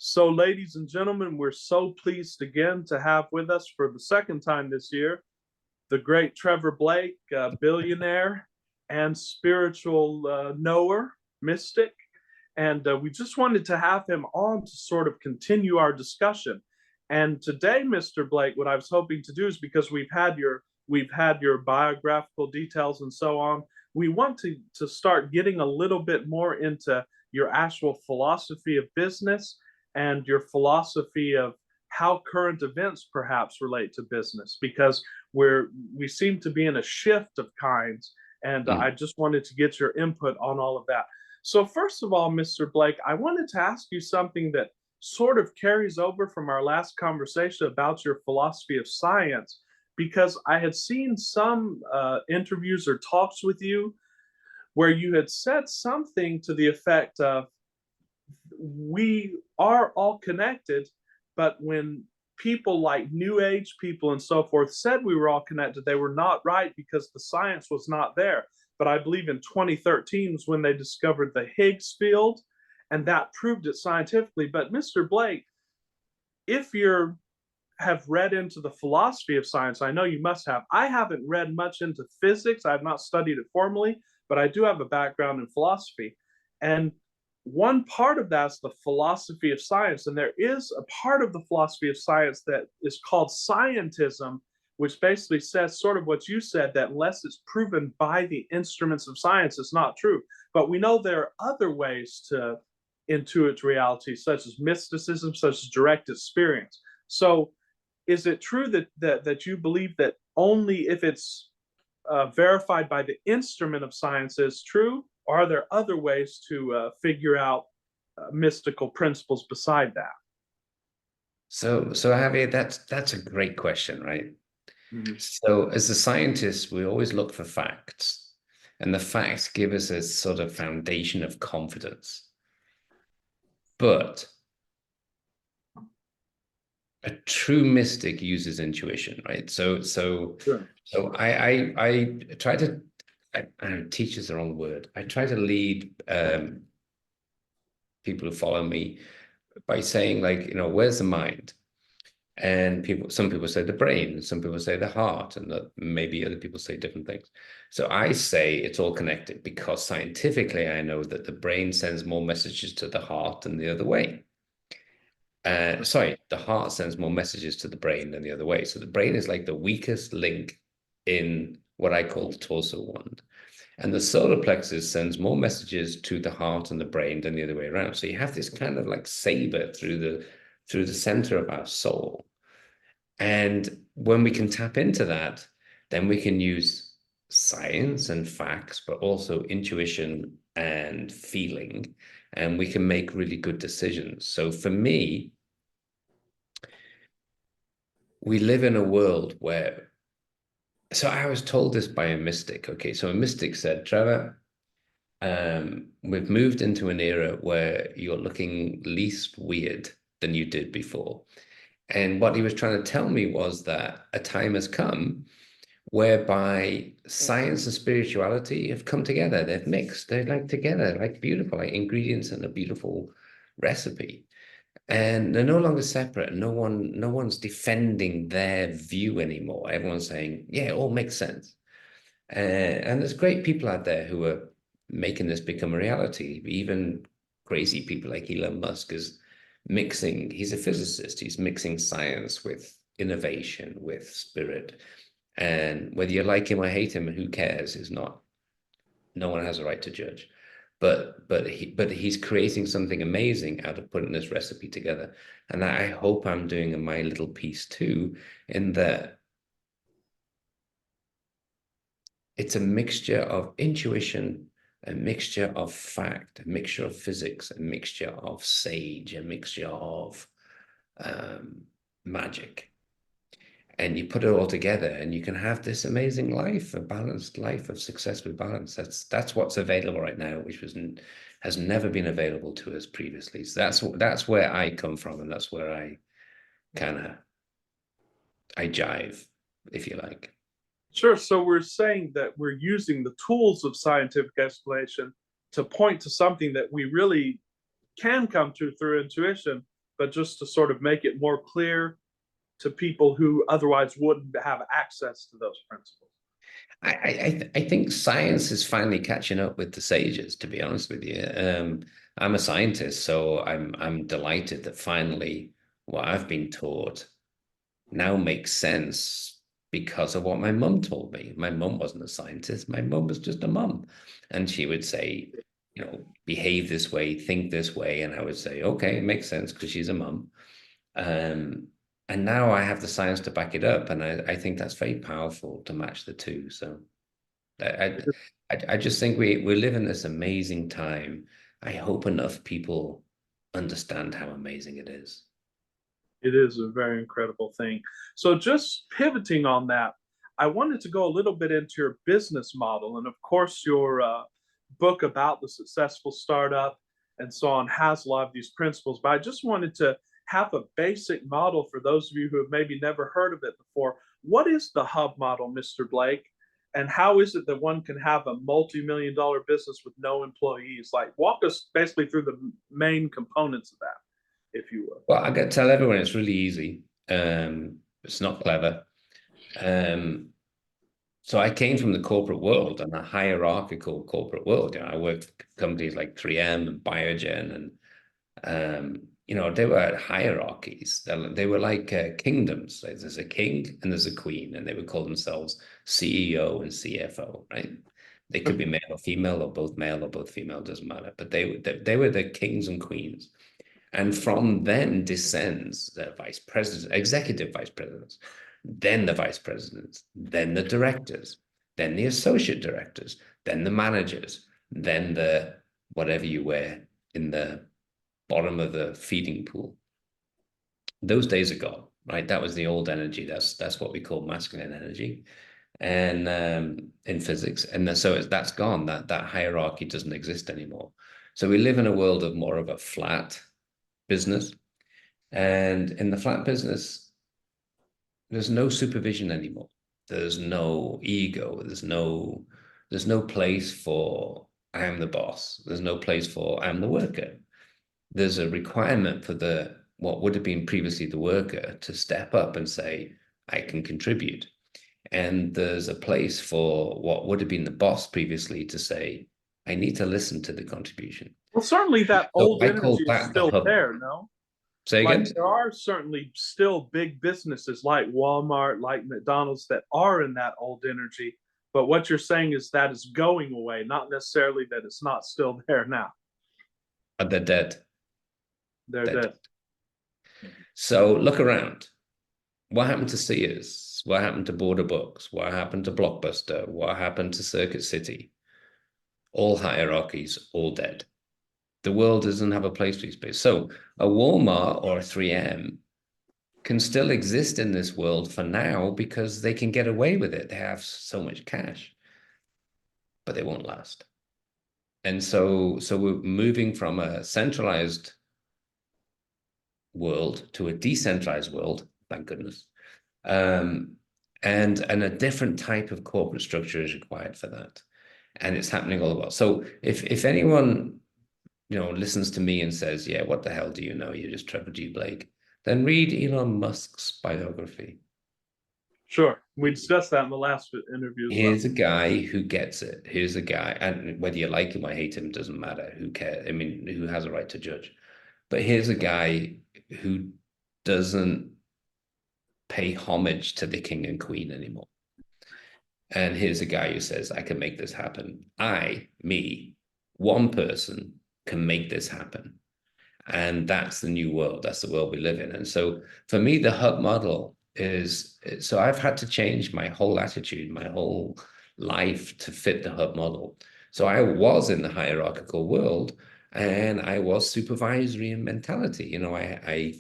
So, ladies and gentlemen, we're so pleased again to have with us for the second time this year the great Trevor Blake, billionaire and spiritual knower, mystic. And we just wanted to have him on to sort of continue our discussion. And today, Mr. Blake, what I was hoping to do is because we've had your biographical details and so on. We want to start getting a little bit more into your actual philosophy of business and your philosophy of how current events perhaps relate to business, because we seem to be in a shift of kinds, and I just wanted to get your input on all of that. So first of all, Mr. Blake, I wanted to ask you something that sort of carries over from our last conversation about your philosophy of science, because I had seen some interviews or talks with you where you had said something to the effect of, we are all connected, but when people like New Age people and so forth said we were all connected, they were not right because the science was not there. But I believe in 2013 was when they discovered the Higgs field, and that proved it scientifically. But Mr. Blake, if you have read into the philosophy of science, I know you must have. I haven't read much into physics. I have not studied it formally, but I do have a background in philosophy. And one part of that's the philosophy of science. And there is a part of the philosophy of science that is called scientism, which basically says sort of what you said, that unless it's proven by the instruments of science, it's not true. But we know there are other ways to intuit reality, such as mysticism, such as direct experience. So is it true that you believe that only if it's verified by the instrument of science is true, or are there other ways to figure out mystical principles beside that? So Javier, that's a great question, right? So as a scientist, we always look for facts, and the facts give us a sort of foundation of confidence. But a true mystic uses intuition, right? So Sure. I try to, teach is the wrong word. I try to lead people who follow me by saying, like, where's the mind? And some people say the brain, some people say the heart, and maybe other people say different things. So I say it's all connected because scientifically I know that the brain sends more messages to the heart than the other way. Sorry, the heart sends more messages to the brain than the other way. So the brain is like the weakest link in what I call the torso wand. And the solar plexus sends more messages to the heart and the brain than the other way around. So you have this kind of like saber through the center of our soul. And when we can tap into that, then we can use science and facts, but also intuition and feeling, and we can make really good decisions. So for me, we live in a world where, so I was told this by a mystic. Okay, so a mystic said, Trevor, we've moved into an era where you're looking least weird than you did before. And what he was trying to tell me was that a time has come whereby science and spirituality have come together. They've mixed. They're like together, like beautiful, like ingredients in a beautiful recipe. And they're no longer separate. No one's defending their view anymore. Everyone's saying, yeah, it all makes sense. And there's great people out there who are making this become a reality. Even crazy people like Elon Musk is mixing, he's a physicist, he's mixing science with innovation, with spirit. And whether you like him or hate him, who cares? Is not, no one has a right to judge. But he's creating something amazing out of putting this recipe together. And I hope I'm doing my little piece too, in that it's a mixture of intuition, a mixture of fact, a mixture of physics, a mixture of sage, a mixture of magic. And you put it all together and you can have this amazing life, a balanced life of success with balance. That's what's available right now, which has never been available to us previously. So that's where I come from, and that's where I jive, if you like. Sure. So we're saying that we're using the tools of scientific explanation to point to something that we really can come to through intuition, but just to sort of make it more clear to people who otherwise wouldn't have access to those principles. I think science is finally catching up with the sages, to be honest with you. I'm a scientist, so I'm delighted that finally what I've been taught now makes sense because of what my mum told me. My mum wasn't a scientist. My mum was just a mum. And she would say, you know, behave this way, think this way. And I would say, okay, it makes sense because she's a mum. And now I have the science to back it up. And I think that's very powerful to match the two. So I just think we live in this amazing time. I hope enough people understand how amazing it is. It is a very incredible thing. So just pivoting on that, I wanted to go a little bit into your business model. And of course, your book about the successful startup and so on has a lot of these principles. But I just wanted to have a basic model for those of you who have maybe never heard of it before. What is the hub model, Mr. Blake? And how is it that one can have a multi-million-dollar business with no employees? Like, walk us basically through the main components of that, if you will. Well, I got to tell everyone it's really easy. It's not clever. So I came from the corporate world and a hierarchical corporate world. You know, I worked for companies like 3M and Biogen, and you know, they were hierarchies. They were like kingdoms. Like, there's a king and there's a queen, and they would call themselves CEO and CFO, right? They could be male or female, or both male or both female, doesn't matter. But they were the kings and queens. And from them descends the vice president, executive vice presidents, then the vice presidents, then the directors, then the associate directors, then the managers, then the whatever you wear in the bottom of the feeding pool. Those days are gone, right? That was the old energy. That's what we call masculine energy, and in physics. And so that's gone. That hierarchy doesn't exist anymore. So we live in a world of more of a flat business. And in the flat business, there's no supervision anymore. There's no ego. There's no place for I am the boss. There's no place for I'm the worker. There's a requirement for what would have been previously the worker to step up and say, I can contribute. And there's a place for what would have been the boss previously to say, I need to listen to the contribution. Well, certainly that old energy is still there, no? Say again? Like, there are certainly still big businesses like Walmart, like McDonald's, that are in that old energy. But what you're saying is that is going away, not necessarily that it's not still there now. They're dead. They're dead. So look around. What happened to Sears? What happened to Border Books? What happened to Blockbuster? What happened to Circuit City? All hierarchies, all dead. The world doesn't have a place for these places. So a Walmart or a 3M can still exist in this world for now because they can get away with it. They have so much cash, but they won't last. And so we're moving from a centralized world to a decentralized world, thank goodness. And a different type of corporate structure is required for that. And it's happening all the while. So if anyone, you know, listens to me and says, yeah, what the hell do you know? You're just Trevor G. Blake. Then read Elon Musk's biography. Sure. We discussed that in the last interview. Here's a guy who gets it. Here's a guy, and whether you like him or hate him doesn't matter. Who cares? I mean, who has a right to judge? But here's a guy who doesn't pay homage to the king and queen anymore. And here's a guy who says, I can make this happen. Me, one person can make this happen. And that's the new world. That's the world we live in. And so for me, the hub model is, so I've had to change my whole attitude, my whole life to fit the hub model. So I was in the hierarchical world and I was supervisory in mentality. You know, I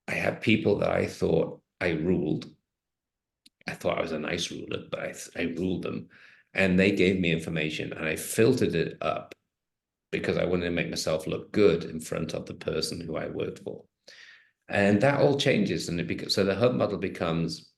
had people that I thought I ruled. I thought I was a nice ruler, but I ruled them. And they gave me information and I filtered it up because I wanted to make myself look good in front of the person who I worked for. And that all changes. And so the hub model becomes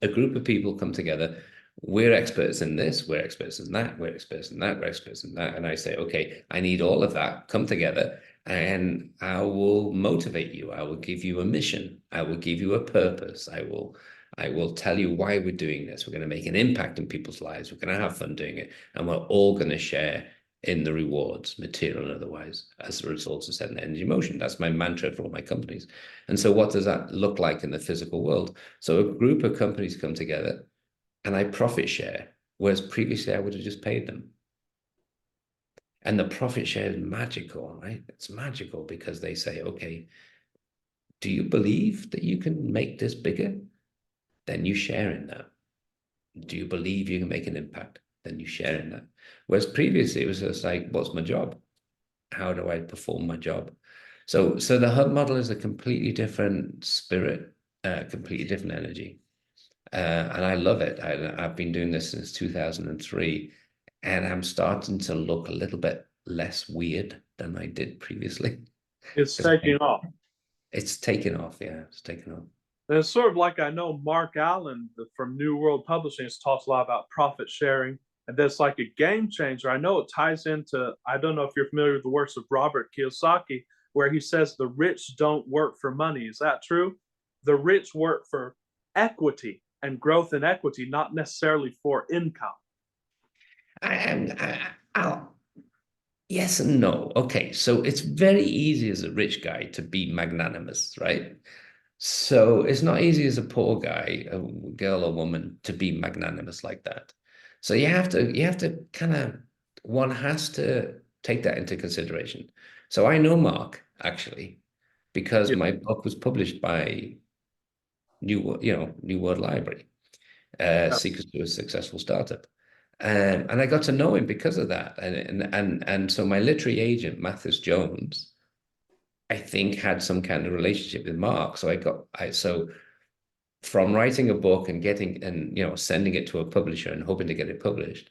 a group of people come together. We're experts in this, we're experts in that, we're experts in that, we're experts in that. And I say, okay, I need all of that come together. and I will motivate you. I will give you a mission. I will give you a purpose. I will tell you why we're doing this. We're going to make an impact in people's lives. We're going to have fun doing it, and we're all going to share in the rewards, material and otherwise, as a result of setting energy in motion. That's my mantra for all my companies. And so what does that look like in the physical world? So a group of companies come together and I profit share, whereas previously I would have just paid them. And the profit share is magical, right? It's magical because they say, okay, do you believe that you can make this bigger? Then you share in that. Do you believe you can make an impact? Then you share in that. Whereas previously it was just like, what's my job? How do I perform my job? So the hub model is a completely different spirit, completely different energy. And I love it. I've been doing this since 2003, and I'm starting to look a little bit less weird than I did previously. It's taking off. It's taken off. Yeah, it's taken off. And it's sort of like, I know Mark Allen from New World Publishing has talked a lot about profit sharing, and that's like a game changer. I know it ties into, I don't know if you're familiar with the works of Robert Kiyosaki, where he says the rich don't work for money. Is that true? The rich work for equity and growth in equity, not necessarily for income. I'll yes and no. Okay, so it's very easy as a rich guy to be magnanimous, right? So it's not easy as a poor guy, a girl or woman, to be magnanimous like that. So you have to kind of, one has to take that into consideration. So I know Mark actually, because Yeah. my book was published by New World Library, Secrets to a Successful Startup. And I got to know him because of that. And so my literary agent, Mathis Jones, I think had some kind of relationship with Mark. So from writing a book and sending it to a publisher and hoping to get it published,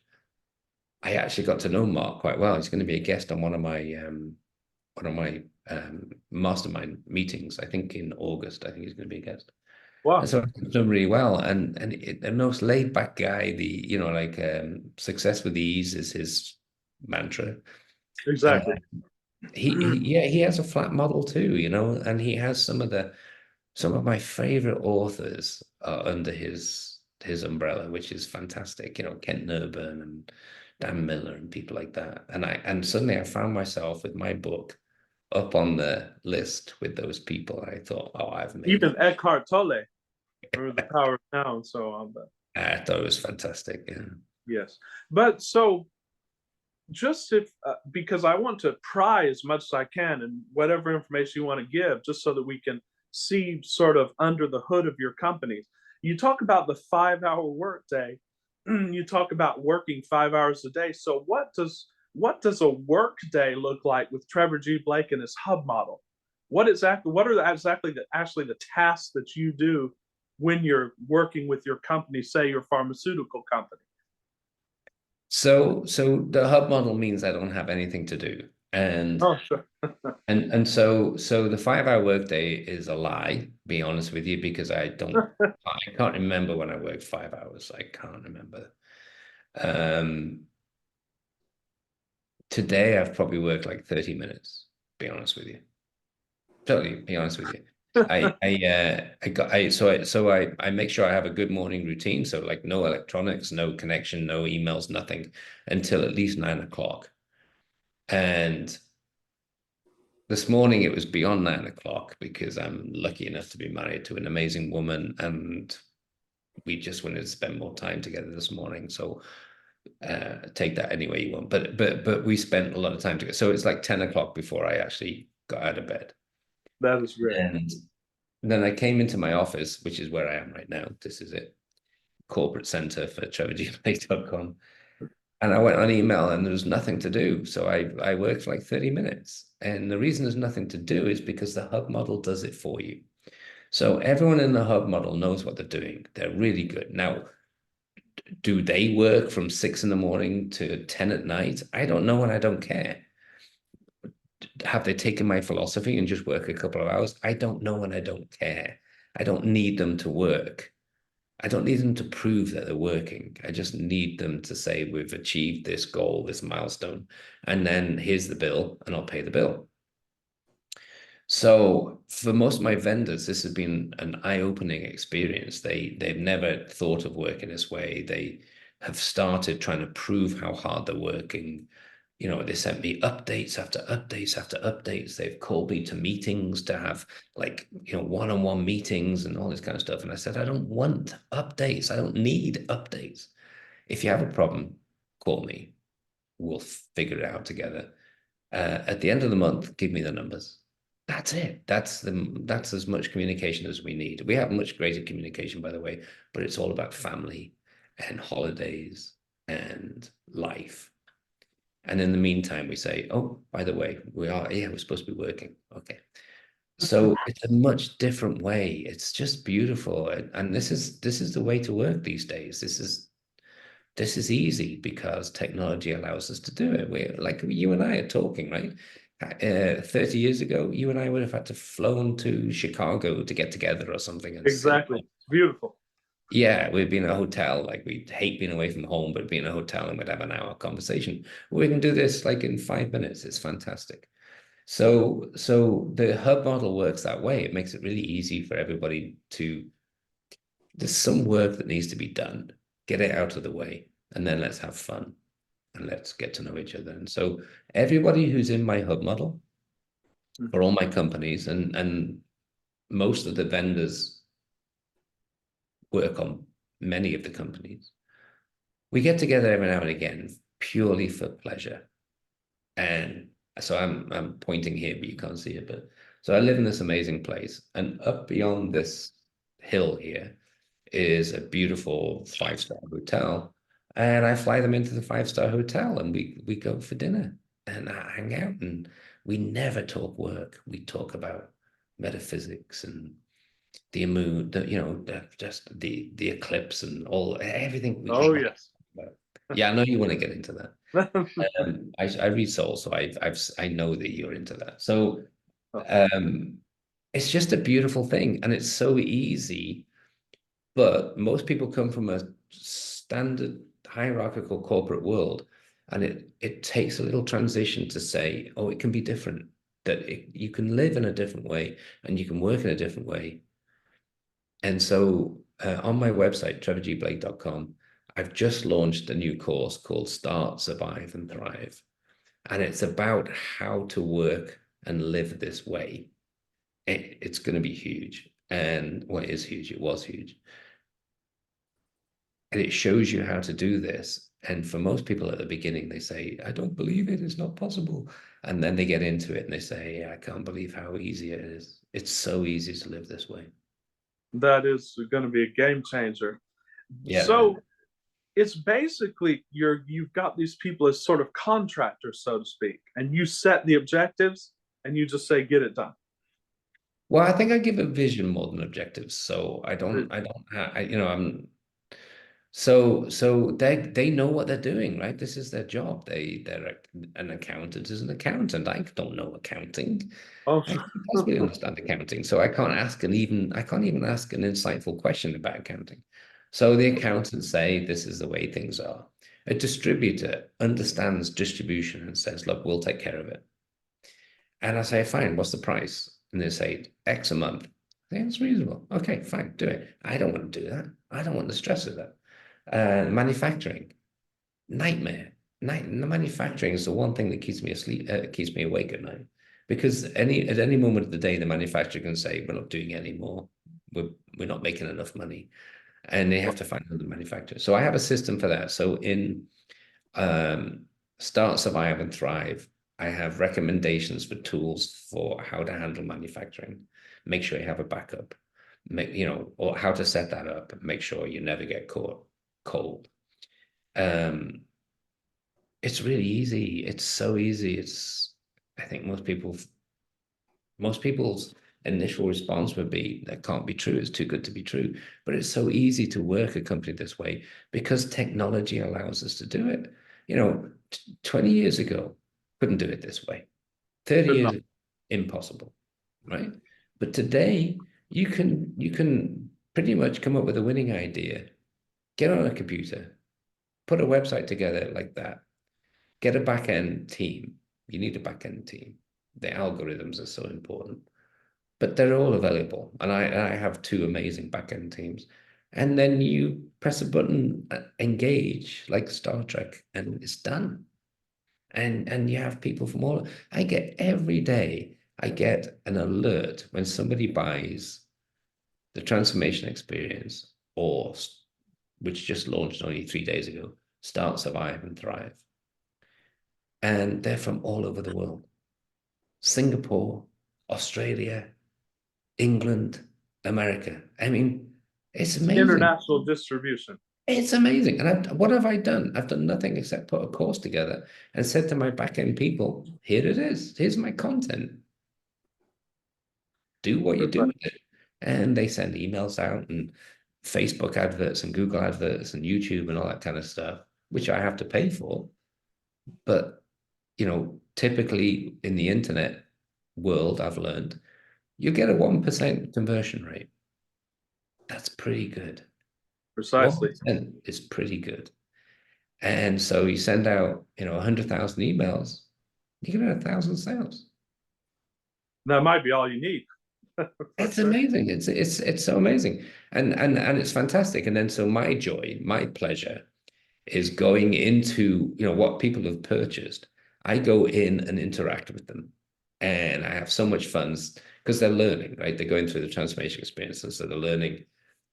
I actually got to know Mark quite well. He's going to be a guest on one of my mastermind meetings. I think in August. I think he's going to be a guest. Wow. And so I've done really well. And the most laid back guy. Success with ease is his mantra. Uh, Exactly. he has a flat model too, and he has some of my favorite authors are under his umbrella, which is fantastic. Kent Nerburn and Dan Miller and people like that. And suddenly I found myself with my book up on the list with those people. I thought, oh, I've made Even it. Eckhart Tolle, or The Power of Now, and so on. But I thought it was fantastic. Yeah. yes, but so just if because I want to pry as much as I can and whatever information you want to give, just so that we can see sort of under the hood of your companies. You talk about the 5 hour workday. You talk about working 5 hours a day. So what does a work day look like with Trevor G. Blake and his hub model? What are exactly the tasks that you do when you're working with your company, say your pharmaceutical company? So the hub model means I don't have anything to do. And Oh, sure. and so the 5 hour workday is a lie, be honest with you, because I can't remember when I worked 5 hours. I can't remember. Today I've probably worked like 30 minutes, be honest with you. Totally, be honest with you. I make sure I have a good morning routine. So like no electronics, no connection, no emails, nothing until at least 9 o'clock. And this morning it was beyond 9 o'clock because I'm lucky enough to be married to an amazing woman, and we just wanted to spend more time together this morning. So take that any way you want. But we spent a lot of time together. So it's like 10 o'clock before I actually got out of bed. That is great. And then I came into my office, which is where I am right now. This is it. Corporate center for trevorgblake.com. And I went on email and there was nothing to do. So I worked for like 30 minutes. And the reason there's nothing to do is because the hub model does it for you. So everyone in the hub model knows what they're doing. They're really good. Now, do they work from 6 in the morning to 10 at night? I don't know and I don't care. Have they taken my philosophy and just work a couple of hours? I don't know and I don't care. I don't need them to work. I don't need them to prove that they're working. I just need them to say, we've achieved this goal, this milestone, and then here's the bill, and I'll pay the bill. So for most of my vendors, this has been an eye-opening experience. They've never thought of working this way. They have started trying to prove how hard they're working. You know, they sent me updates after updates after updates. They've called me to meetings to have like, you know, one-on-one meetings and all this kind of stuff. And I said, I don't want updates. I don't need updates. If you have a problem, call me. We'll figure it out together. At the end of the month, give me the numbers. That's it. That's as much communication as we need. We have much greater communication, by the way, but it's all about family and holidays and life. And in the meantime, we say, oh, by the way, we're supposed to be working. Okay. So it's a much different way. It's just beautiful. And this is the way to work these days. This is easy because technology allows us to do it. We're like you and I are talking, right? 30 years ago, you and I would have had to flown to Chicago to get together or something and sit. Exactly. It's beautiful. Yeah, we'd be in a hotel, like we'd hate being away from home, but be in a hotel and we'd have an hour conversation. We can do this like in 5 minutes. It's fantastic. So the hub model works that way. It makes it really easy for everybody to, there's some work that needs to be done, get it out of the way, and then let's have fun and let's get to know each other. And so everybody who's in my hub model for all my companies and most of the vendors work on many of the companies, we get together every now and again purely for pleasure. And so I'm pointing here, but you can't see it. But so I live in this amazing place, and up beyond this hill here is a beautiful 5-star hotel. And I fly them into the 5-star hotel and we go for dinner and I hang out, and we never talk work. We talk about metaphysics and the moon, just the eclipse and everything we Oh, like to yes. talk about. Yeah, I know you want to get into that. I read Soul, so I know that you're into that. So it's just a beautiful thing, and it's so easy. But most people come from a standard hierarchical corporate world, and it takes a little transition to say, oh, it can be different, that you can live in a different way and you can work in a different way. And so on my website, trevorgblake.com, I've just launched a new course called Start, Survive, and Thrive. And it's about how to work and live this way. It's going to be huge. And well, it is huge. It was huge. And it shows you how to do this. And for most people at the beginning, they say, I don't believe it. It's not possible. And then they get into it and they say, yeah, I can't believe how easy it is. It's so easy to live this way. That is going to be a game changer. Yeah, So man. it's basically you've got these people as sort of contractors, so to speak, and you set the objectives and you just say, get it done. Well, I think I give a vision more than objectives. So I don't, I'm so they know what they're doing, right? This is their job. They're an accountant is an accountant. I don't know accounting. Oh, I can't possibly understand accounting, so I can't even ask an insightful question about accounting. So the accountants say this is the way things are. A distributor understands distribution and says, look, we'll take care of it. And I say, fine, what's the price? And they say X a month. I think it's reasonable. Okay, fine, do it. I don't want to do that. I don't want the stress of that. Manufacturing, nightmare. Manufacturing is the one thing that keeps me asleep, keeps me awake at night. Because at any moment of the day, the manufacturer can say, we're not doing it anymore. We're not making enough money. And they have to find another manufacturer. So I have a system for that. So in Start, Survive, and Thrive, I have recommendations for tools for how to handle manufacturing. Make sure you have a backup, or how to set that up. Make sure you never get caught cold. It's really easy. It's so easy. I think most people's initial response would be, that can't be true. It's too good to be true. But it's so easy to work a company this way because technology allows us to do it. 20 years ago, couldn't do it this way. 30 good enough. years, impossible, right? But today, you can pretty much come up with a winning idea, get on a computer, put a website together like that, get a back-end team. You need a back-end team. The algorithms are so important. but they're all available. And I have two amazing backend teams. And then you press a button, engage, like Star Trek, and it's done. And you have people from all. I get every day, I get an alert when somebody buys the transformation experience, or which just launched only 3 days ago, Start, Survive, and Thrive. And they're from all over the world. Singapore, Australia, England, America. I mean, it's amazing. International distribution. It's amazing. And what have I done? I've done nothing except put a course together and said to my back-end people, here it is. Here's my content. Do what you do with it. And they send emails out and Facebook adverts and Google adverts and YouTube and all that kind of stuff, which I have to pay for. But, typically in the internet world, I've learned you get a 1% conversion rate. That's pretty good. Precisely. 1% is pretty good. And so you send out, 100,000 emails, you get 1,000 sales. That might be all you need. It's amazing. It's so amazing. And it's fantastic. And then so my joy, my pleasure is going into, what people have purchased. I go in and interact with them. And I have so much fun because they're learning, right? They're going through the transformation experience. And so they're learning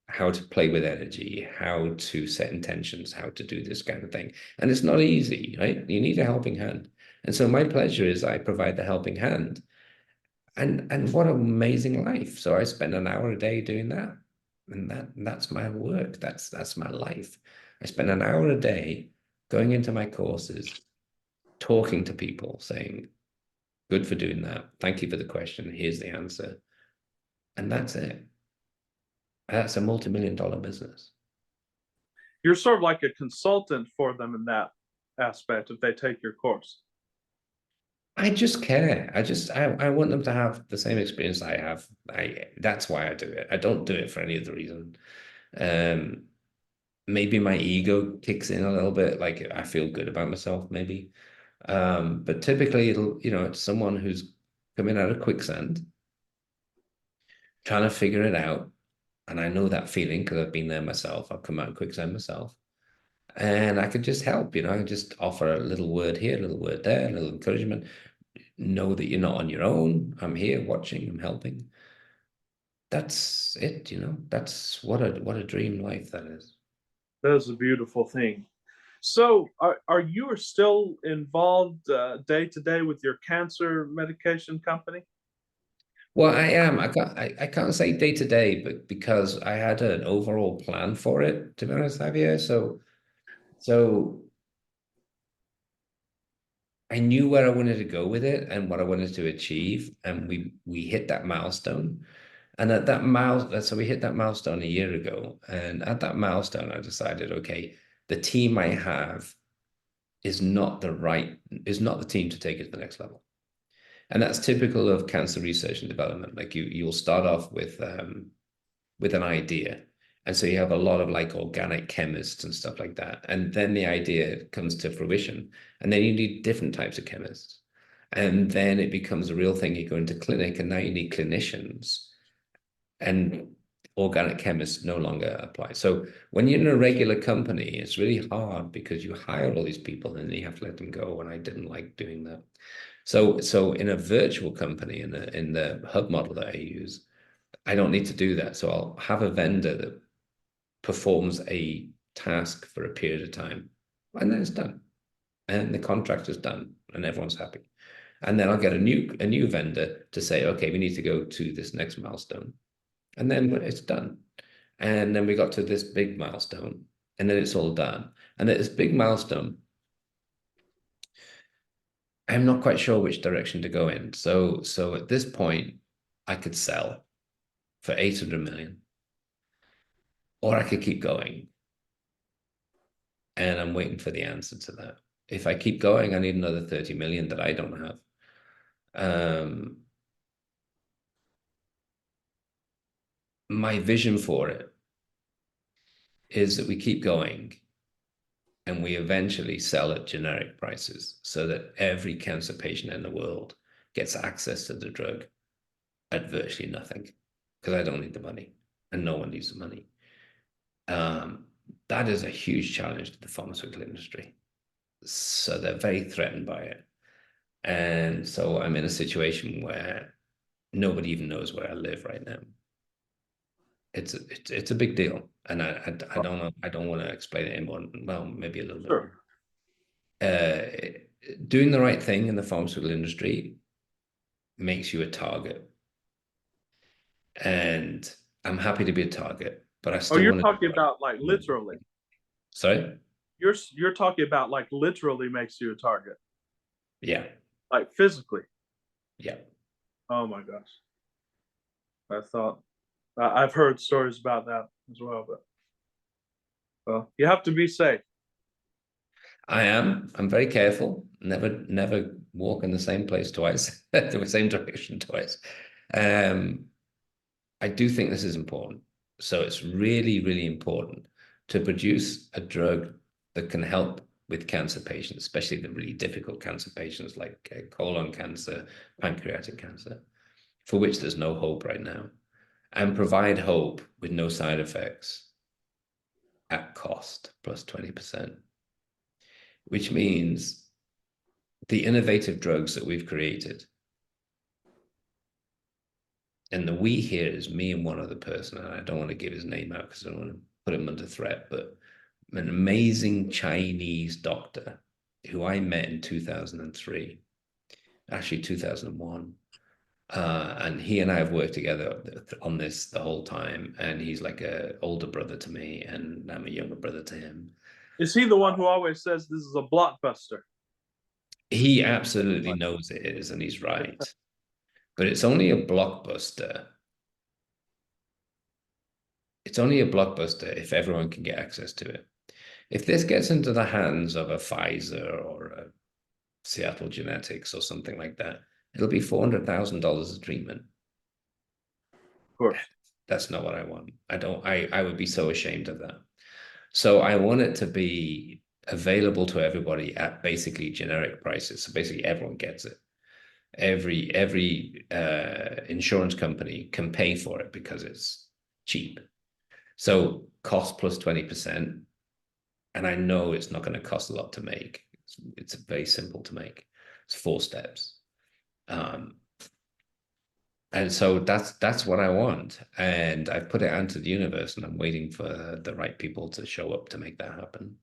how to play with energy, how to set intentions, how to do this kind of thing. And it's not easy, right? You need a helping hand. And so my pleasure is I provide the helping hand. And what an amazing life. So I spend an hour a day doing that. And that's my work. That's my life. I spend an hour a day going into my courses, talking to people, saying, good for doing that. Thank you for the question. Here's the answer. And that's it. That's a multi-million-dollar business. You're sort of like a consultant for them in that aspect if they take your course. I just care. I want them to have the same experience I have. That's why I do it. I don't do it for any other reason. Maybe my ego kicks in a little bit, like I feel good about myself, maybe. But typically it's someone who's coming out of quicksand, trying to figure it out. And I know that feeling because I've been there myself. I've come out of quicksand myself. And I could just help, I could just offer a little word here, a little word there, a little encouragement. Know that you're not on your own. I'm here watching, I'm helping. That's it, That's what a dream life that is. That is a beautiful thing. So are you still involved day to day with your cancer medication company? Well, I am. I can't say day to day, but because I had an overall plan for it, to be honest, Javier. So I knew where I wanted to go with it and what I wanted to achieve, and we hit that milestone. And at that milestone, so we hit that milestone a year ago, and at that milestone, I decided, okay, the team I have is not the team to take it to the next level. And that's typical of cancer research and development. Like you'll start off with an idea. And so you have a lot of like organic chemists and stuff like that. And then the idea comes to fruition. And then you need different types of chemists. And then it becomes a real thing. You go into clinic and now you need clinicians. And organic chemists no longer apply. So when you're in a regular company, it's really hard because you hire all these people and then you have to let them go. And I didn't like doing that. So in a virtual company, in the hub model that I use, I don't need to do that. So I'll have a vendor that performs a task for a period of time, and then it's done, and the contract is done, and everyone's happy. And then I'll get a new vendor to say, okay, we need to go to this next milestone, and then it's done. And then we got to this big milestone, and then it's all done. And at this big milestone, I'm not quite sure which direction to go in. So at this point, I could sell for 800 million, or I could keep going. And I'm waiting for the answer to that. If I keep going, I need another 30 million that I don't have. My vision for it is that we keep going and we eventually sell at generic prices so that every cancer patient in the world gets access to the drug at virtually nothing because I don't need the money and no one needs the money. That is a huge challenge to the pharmaceutical industry. So they're very threatened by it. And so I'm in a situation where nobody even knows where I live right now. It's a big deal. And I don't know, I don't want to explain it anymore. Well, maybe a little bit more. Doing the right thing in the pharmaceutical industry makes you a target. And I'm happy to be a target, but I still you're want talking to. about like literally. Sorry? You're talking about like literally makes you a target, Yeah. like physically. Yeah. Oh my gosh. I thought I've heard stories about that as well, but well, you have to be safe. I am. I'm very careful. Never walk in the same place twice, the same direction twice. I do think this is important. So it's really, really important to produce a drug that can help with cancer patients, especially the really difficult cancer patients like colon cancer, pancreatic cancer, for which there's no hope right now, and provide hope with no side effects at cost plus 20%, which means the innovative drugs that we've created, and the we here is me and one other person, and I don't want to give his name out because I don't want to put him under threat, but an amazing Chinese doctor who I met in 2003, actually 2001. And he and I have worked together on this the whole time. And he's like an older brother to me, and I'm a younger brother to him. Is he the one who always says this is a blockbuster? He absolutely knows it is, and he's right. But it's only a blockbuster. It's only a blockbuster if everyone can get access to it. If this gets into the hands of a Pfizer or a Seattle Genetics or something like that, it'll be $400,000 a treatment. Of course. That's not what I want. I would be so ashamed of that. So I want it to be available to everybody at basically generic prices. So basically everyone gets it. Every insurance company can pay for it because it's cheap. So cost plus 20%. And I know it's not going to cost a lot to make. It's very simple to make. It's 4 steps. And so that's what I want. And I've put it out into the universe, and I'm waiting for the right people to show up to make that happen.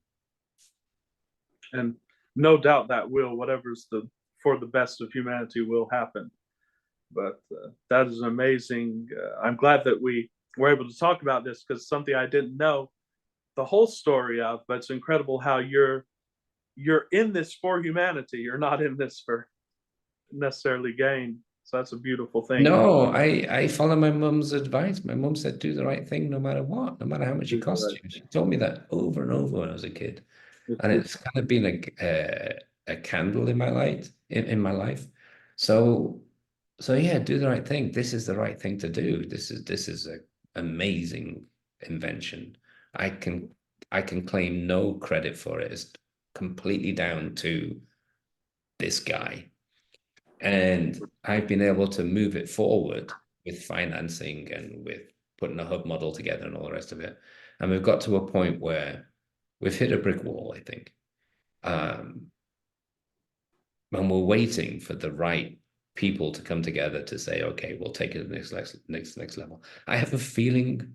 And no doubt that will, whatever's for the best of humanity will happen. But that is amazing. I'm glad that we were able to talk about this because something I didn't know the whole story of, but it's incredible how you're in this for humanity. You're not in this for necessarily gain. So that's a beautiful thing. No, I follow my mum's advice. My mum said, do the right thing no matter what, no matter how much it costs you. She told me that over and over when I was a kid. And it's kind of been a candle in my light, in my life. So yeah, do the right thing. This is the right thing to do. This is an amazing invention. I can claim no credit for it. It's completely down to this guy. And I've been able to move it forward with financing and with putting a hub model together and all the rest of it. And we've got to a point where we've hit a brick wall, I think. And we're waiting for the right people to come together to say, okay, we'll take it to the next level. I have a feeling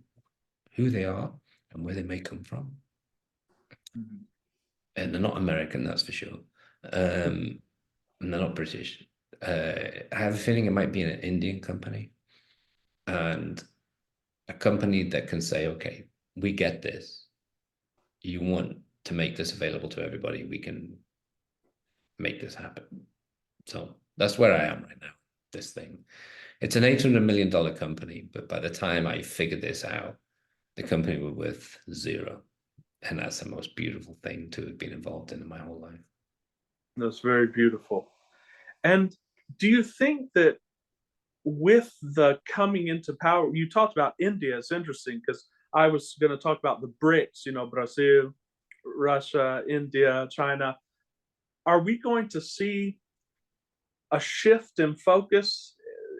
who they are and where they may come from. Mm-hmm. And they're not American, that's for sure. And they're not British. I have a feeling it might be an Indian company, and a company that can say, okay, we get this. You want to make this available to everybody. We can make this happen. So that's where I am right now, this thing. It's an $800 million company, but by the time I figured this out, the company was worth 0. And that's the most beautiful thing to have been involved in my whole life. That's very beautiful. And do you think that with the coming into power, you talked about India, it's interesting because I was going to talk about the BRICS, Brazil, Russia, India, China. Are we going to see a shift in focus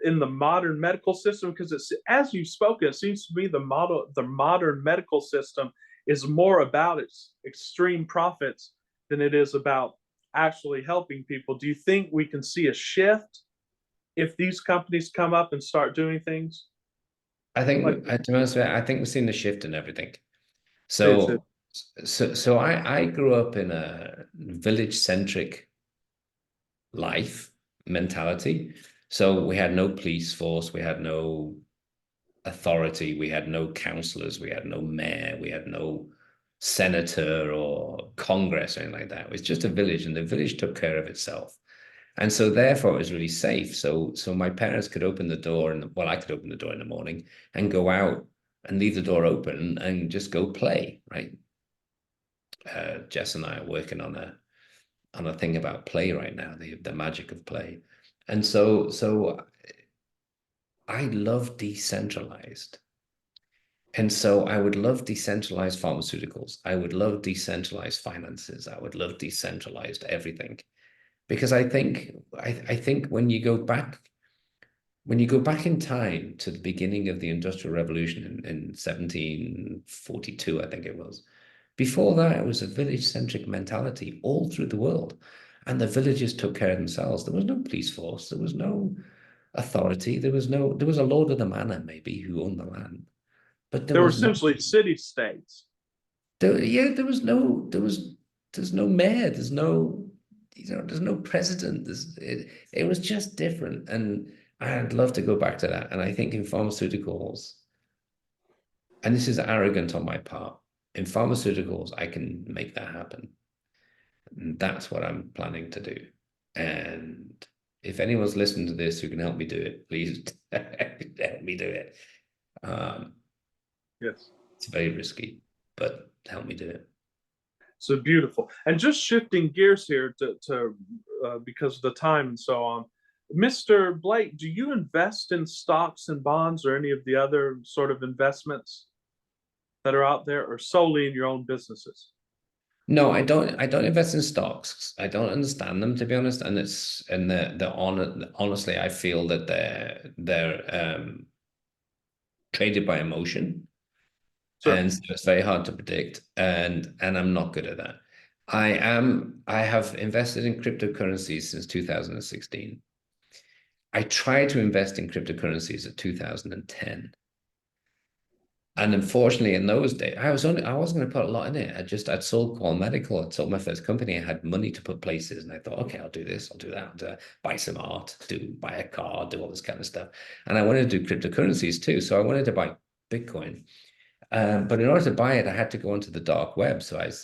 in the modern medical system? Because it's, as you've spoken, it seems to me the modern medical system is more about its extreme profits than it is about actually helping people. Do you think we can see a shift if these companies come up and start doing things I like? think, to be honest with you, I think we've seen the shift in everything. It's So, I grew up in a village-centric life mentality. So we had no police force, we had no authority, we had no councillors, we had no mayor, we had no senator or congress or anything like that. It was just a village, and the village took care of itself. And so therefore it was really safe. So my parents could open the door, and well, I could open the door in the morning and go out and leave the door open and just go play, right? Jess and I are working on a thing about play right now, the magic of play. And so I love decentralized. And so I would love decentralized pharmaceuticals. I would love decentralized finances. I would love decentralized everything. Because I think when you go back in time to the beginning of the Industrial Revolution in 1742, I think it was. Before that, it was a village-centric mentality all through the world. And the villagers took care of themselves. There was no police force. There was no authority. There was a lord of the manor, maybe, who owned the land. But there They were was no, essentially city states. there's no mayor. There's no president. It was just different. And I'd love to go back to that. And I think in pharmaceuticals, and this is arrogant on my part, in pharmaceuticals, I can make that happen. And that's what I'm planning to do. And if anyone's listening to this who can help me do it, please help me do it. Yes. It's very risky, but help me do it. So beautiful. And just shifting gears here to because of the time and so on. Mr. Blake, do you invest in stocks and bonds or any of the other sort of investments that are out there, or solely in your own businesses? No, I don't. I don't invest in stocks. I don't understand them, to be honest. And honestly, I feel that they're traded by emotion, Sure. and so it's very hard to predict. And I'm not good at that. I have invested in cryptocurrencies since 2016. I tried to invest in cryptocurrencies at 2010. And unfortunately, in those days, I wasn't going to put a lot in it. I'd sold Qual Medical. I'd sold my first company. I had money to put places, and I thought, okay, I'll do this, I'll do that, buy some art, buy a car, do all this kind of stuff. And I wanted to do cryptocurrencies too. So I wanted to buy Bitcoin. But in order to buy it, I had to go onto the dark web. So I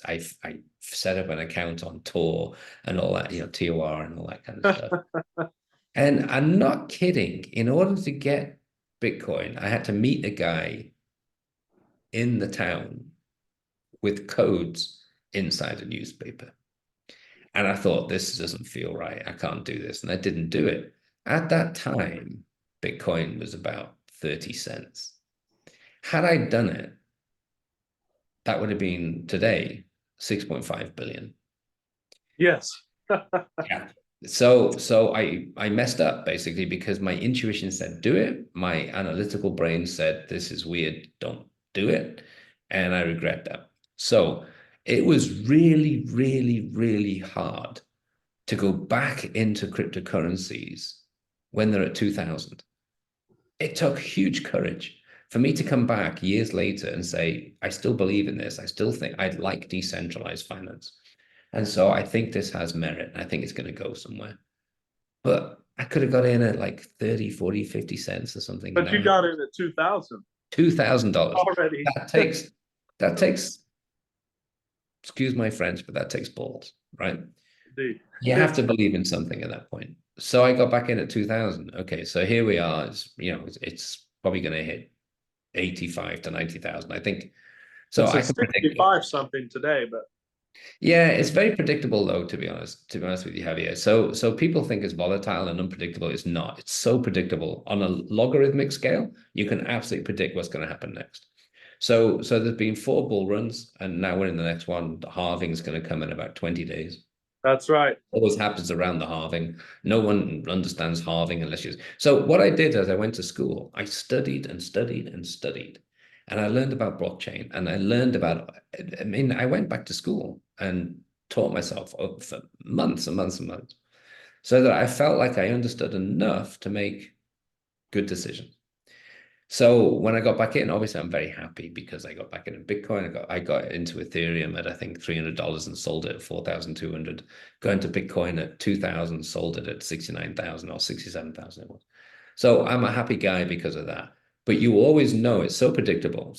set up an account on Tor and all that, TOR and all that kind of stuff. And I'm not kidding. In order to get Bitcoin, I had to meet a guy in the town with codes inside a newspaper. And I thought, this doesn't feel right. I can't do this. And I didn't do it. At that time, Bitcoin was about 30 cents. Had I done it, that would have been today 6.5 billion. Yes. Yeah. So I messed up basically because my intuition said do it. My analytical brain said this is weird, don't do it. And I regret that. So it was really, really, really hard to go back into cryptocurrencies when they're at 2000. It took huge courage for me to come back years later and say, I still believe in this. I still think I'd like decentralized finance. And so I think this has merit. I think it's going to go somewhere. But I could have got in at like 30, 40, 50 cents or something. But you got in at 2000 $2,000. already. That takes, excuse my French, but that takes balls, right? Indeed. You have to believe in something at that point. So I got back in at 2000. Okay, so here we are. It's probably going to hit 85 to 90,000, I think. So It's I at can predict 65 something today, but yeah, it's very predictable though, to be honest. To be honest with you, Javier. So people think it's volatile and unpredictable. It's not. It's so predictable on a logarithmic scale. You can absolutely predict what's going to happen next. So there's been 4 bull runs, and now we're in the next one. The halving is going to come in about 20 days. That's right. Always happens around the halving. No one understands halving unless you. So what I did as I went to school, I studied and studied and studied. And I learned about blockchain and I learned about, I mean, I went back to school and taught myself for months and months and months so that I felt like I understood enough to make good decisions. So when I got back in, obviously I'm very happy because I got back into Bitcoin. I got into Ethereum at I think $300 and sold it at 4,200. Got into Bitcoin at 2,000, sold it at 69,000 or 67,000 it was. So I'm a happy guy because of that. But you always know it's so predictable.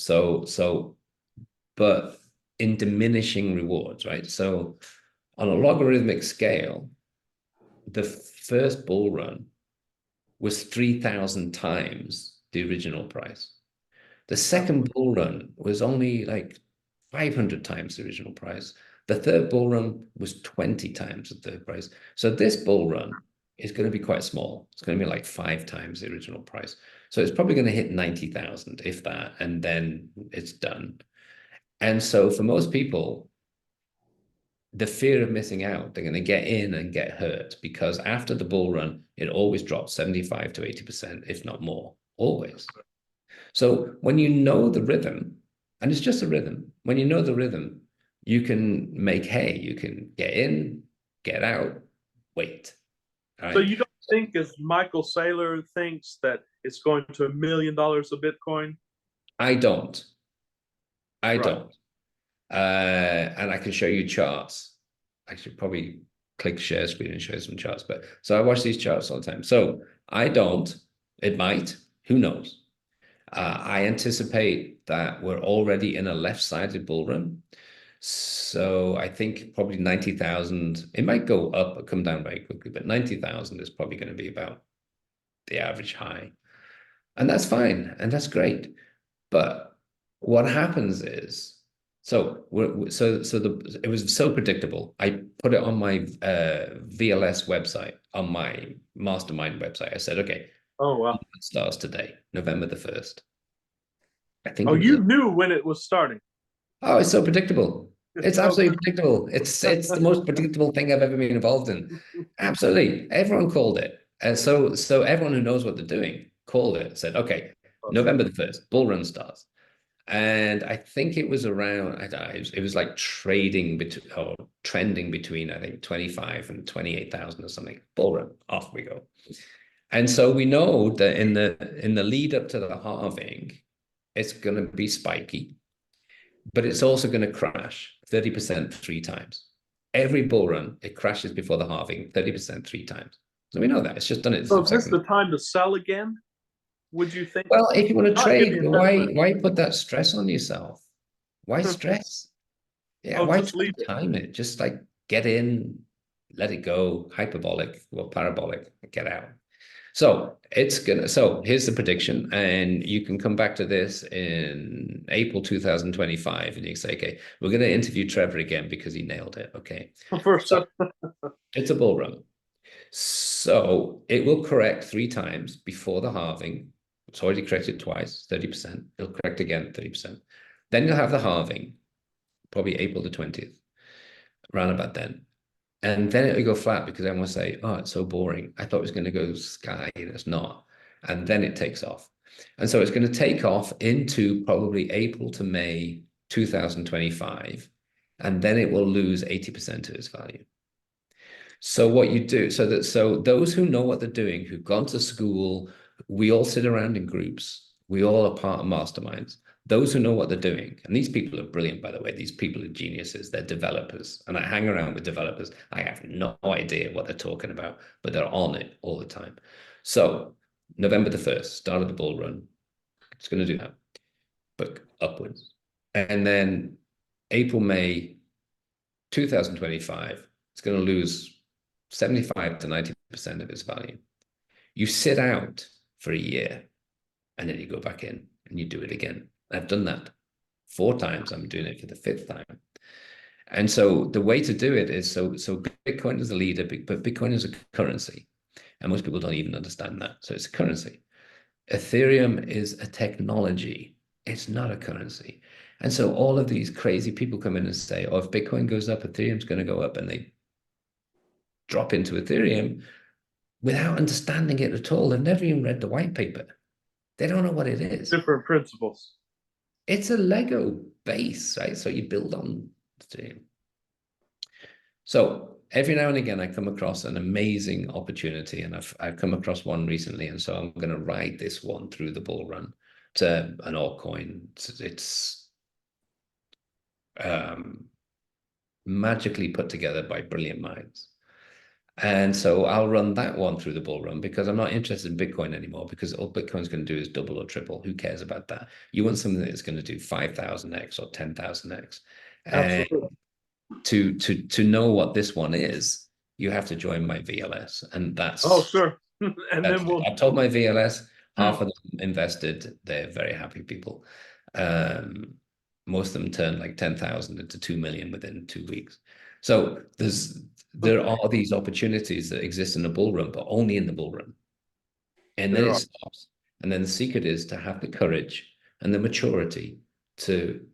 But in diminishing rewards, right? So on a logarithmic scale, the first bull run was 3,000 times the original price. The second bull run was only like 500 times the original price. The third bull run was 20 times the third price. So this bull run is going to be quite small. It's going to be like 5 times the original price. So it's probably going to hit 90,000, if that, and then it's done. And so for most people, the fear of missing out, they're going to get in and get hurt because after the bull run, it always drops 75 to 80%, if not more, always. So when you know the rhythm, and it's just a rhythm, when you know the rhythm, you can make hay, you can get in, get out, wait. All So right. you don't think, as Michael Saylor thinks, that it's going to $1 million a Bitcoin? I don't. I Right. don't. And I can show you charts. I should probably click share screen and show some charts. But so I watch these charts all the time. So I don't. It might. Who knows? I anticipate that we're already in a left-sided bull run. So I think probably 90,000. It might go up or come down very quickly, but 90,000 is probably going to be about the average high. And that's fine. And that's great. But what happens is, it was so predictable. I put it on my VLS website, on my mastermind website. I said, okay, Oh, wow. it starts today, November the 1st. I think Oh, it was you knew when it was starting. oh, it's so predictable. It's Oh, absolutely predictable. It's the most predictable thing I've ever been involved in. Absolutely. Everyone called it. And so everyone who knows what they're doing called it, said, okay, November the 1st, bull run starts. And I think it was around, I don't know, it was like trading between or trending between, I think, 25 and 28,000 or something. Bull run, off we go. And so we know that in the lead up to the halving, it's going to be spiky, but it's also going to crash 30% 3 times. Every bull run, it crashes before the halving 30% 3 times. So we know that. It's just done it so the is this second. the time to sell again? Would you think? Well, if you want to Not trade, giving investment. why put that stress on yourself? Why stress? Yeah, Oh, why just try leave to it. time it? Just like get in, let it go, hyperbolic or parabolic, get out. So here's the prediction, and you can come back to this in April 2025, and you can say, okay, we're going to interview Trevor again because he nailed it. Okay. First, So it's a bull run. So it will correct 3 times before the halving. It's already corrected twice, 30%. It'll correct again, 30%. Then you'll have the halving, probably April the 20th, around about then. And then it'll go flat because everyone will say, oh, it's so boring. I thought it was going to go sky and it's not. And then it takes off. And so it's going to take off into probably April to May 2025. And then it will lose 80% of its value. So what you do, so those who know what they're doing, who've gone to school, we all sit around in groups. We all are part of masterminds. Those who know what they're doing, and these people are brilliant, by the way. These people are geniuses. They're developers, and I hang around with developers. I have no idea what they're talking about, but they're on it all the time. So November the 1st, start of the bull run. It's going to do that, but upwards, and then April, May 2025, it's going to lose 75 to 90% of its value. You sit out for a year and then you go back in and you do it again. I've done that 4 times. I'm doing it for the 5th time. And so the way to do it is so Bitcoin is a leader, but Bitcoin is a currency. And most people don't even understand that. So it's a currency. Ethereum is a technology. It's not a currency. And so all of these crazy people come in and say, oh, if Bitcoin goes up, Ethereum's going to go up. And drop into Ethereum without understanding it at all. They've never even read the white paper. They don't know what it is. Different principles. It's a Lego base, right? So you build on Ethereum. So every now and again, I come across an amazing opportunity, and I've come across one recently, and so I'm going to ride this one through the bull run. It's an altcoin. It's magically put together by brilliant minds. And so I'll run that one through the bull run because I'm not interested in Bitcoin anymore, because all Bitcoin's going to do is double or triple. Who cares about that? You want something that's going to do 5,000x or 10,000x. And Absolutely. to know what this one is, you have to join my VLS. And Oh, sure. And then we'll. I told my VLS, half of them invested. They're very happy people. Most of them turned like 10,000 into 2 million within 2 weeks. So there are these opportunities that exist in the bull run, but only in the bull run. And then it stops. And then the secret is to have the courage and the maturity to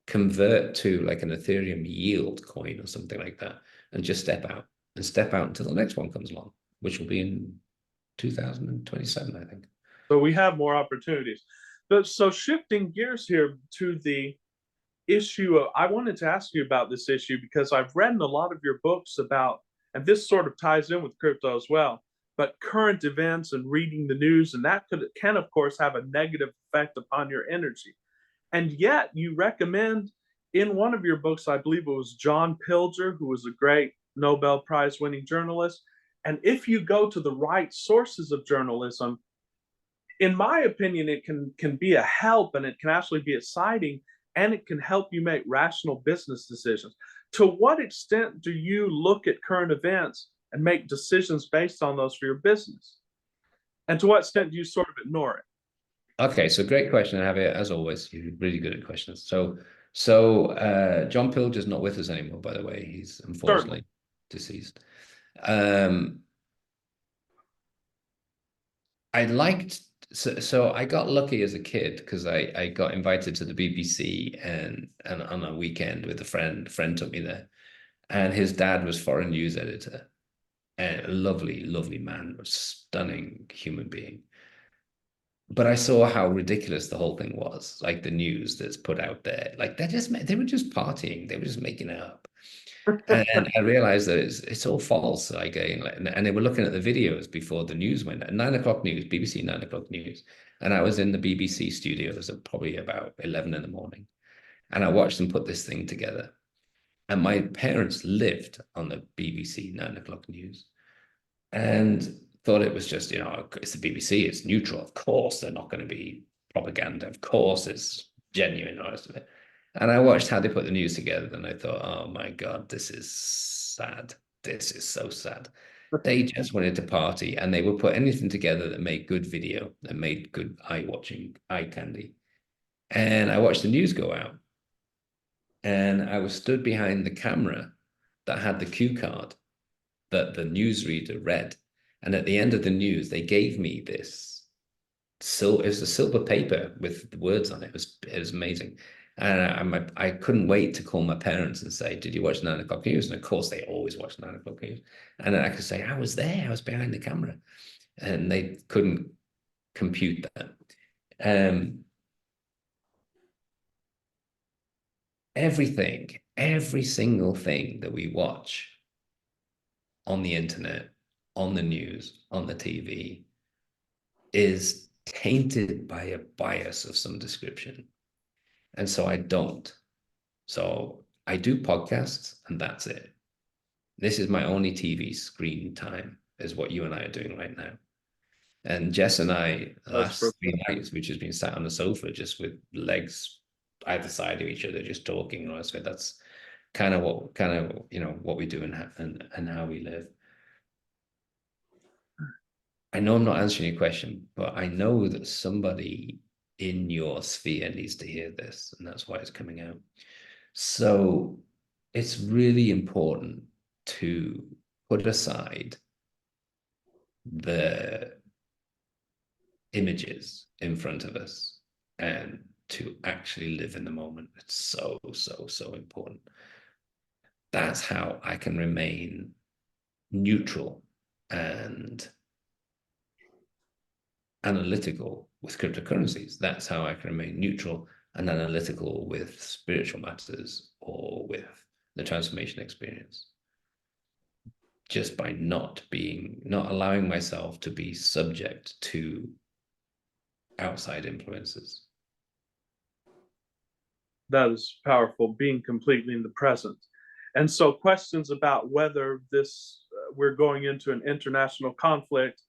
convert to like an Ethereum yield coin or something like that, and just step out until the next one comes along, which will be in 2027, I think. So we have more opportunities. But so shifting gears here to the issue of, I wanted to ask you about this issue because I've read in a lot of your books about, and this sort of ties in with crypto as well, but current events and reading the news, and that can of course have a negative effect upon your energy. And yet you recommend in one of your books, I believe it was John Pilger, who was a great Nobel Prize winning journalist. And if you go to the right sources of journalism, in my opinion, it can be a help, and it can actually be exciting, and it can help you make rational business decisions. To what extent do you look at current events and make decisions based on those for your business? And to what extent do you sort of ignore it? Okay, so great question, Javier. As always, you're really good at questions. So John Pilger's not with us anymore, by the way. He's Certainly. unfortunately deceased. Um, I liked so I got lucky as a kid because I got invited to the BBC and on a weekend with a friend. A friend took me there, and his dad was foreign news editor, and a lovely, lovely man, a stunning human being. But I saw how ridiculous the whole thing was, like the news that's put out there. Like they were just partying, they were just making it up. And I realized that it's all false. Like, and they were looking at the videos before the news went. 9 o'clock news, BBC 9 o'clock news, and I was in the BBC studios at probably about 11 in the morning, and I watched them put this thing together. And my parents lived on the BBC 9 o'clock news, and thought it was just, it's the BBC, it's neutral. Of course, they're not going to be propaganda. Of course, it's genuine, all the rest of it. And I watched how they put the news together, and I thought, oh my God, this is sad. This is so sad. They just wanted to party, and they would put anything together that made good video, that made good eye-watching, eye candy. And I watched the news go out, and I was stood behind the camera that had the cue card that the newsreader read. And at the end of the news, they gave me this. It was a silver paper with the words on it. It was amazing. And I couldn't wait to call my parents and say, did you watch 9 o'clock news? And of course, they always watch 9 o'clock news. And then I could say, I was there. I was behind the camera. And they couldn't compute that. Every single thing that we watch on the internet, on the news, on the TV, is tainted by a bias of some description. And so I don't. So I do podcasts, and that's it. This is my only TV screen time, is what you and I are doing right now. And Jess and I, the last 3 nights, we've just been sat on the sofa just with legs either side of each other, just talking. And so that's kind of what we do and how we live. I know I'm not answering your question, but I know that somebody in your sphere needs to hear this, and that's why it's coming out. So it's really important to put aside the images in front of us and to actually live in the moment. It's so, so, so important. That's how I can remain neutral and analytical with cryptocurrencies. That's how I can remain neutral and analytical with spiritual matters or with the transformation experience. Just by not allowing myself to be subject to outside influences. That is powerful, being completely in the present. And so questions about whether this we're going into an international conflict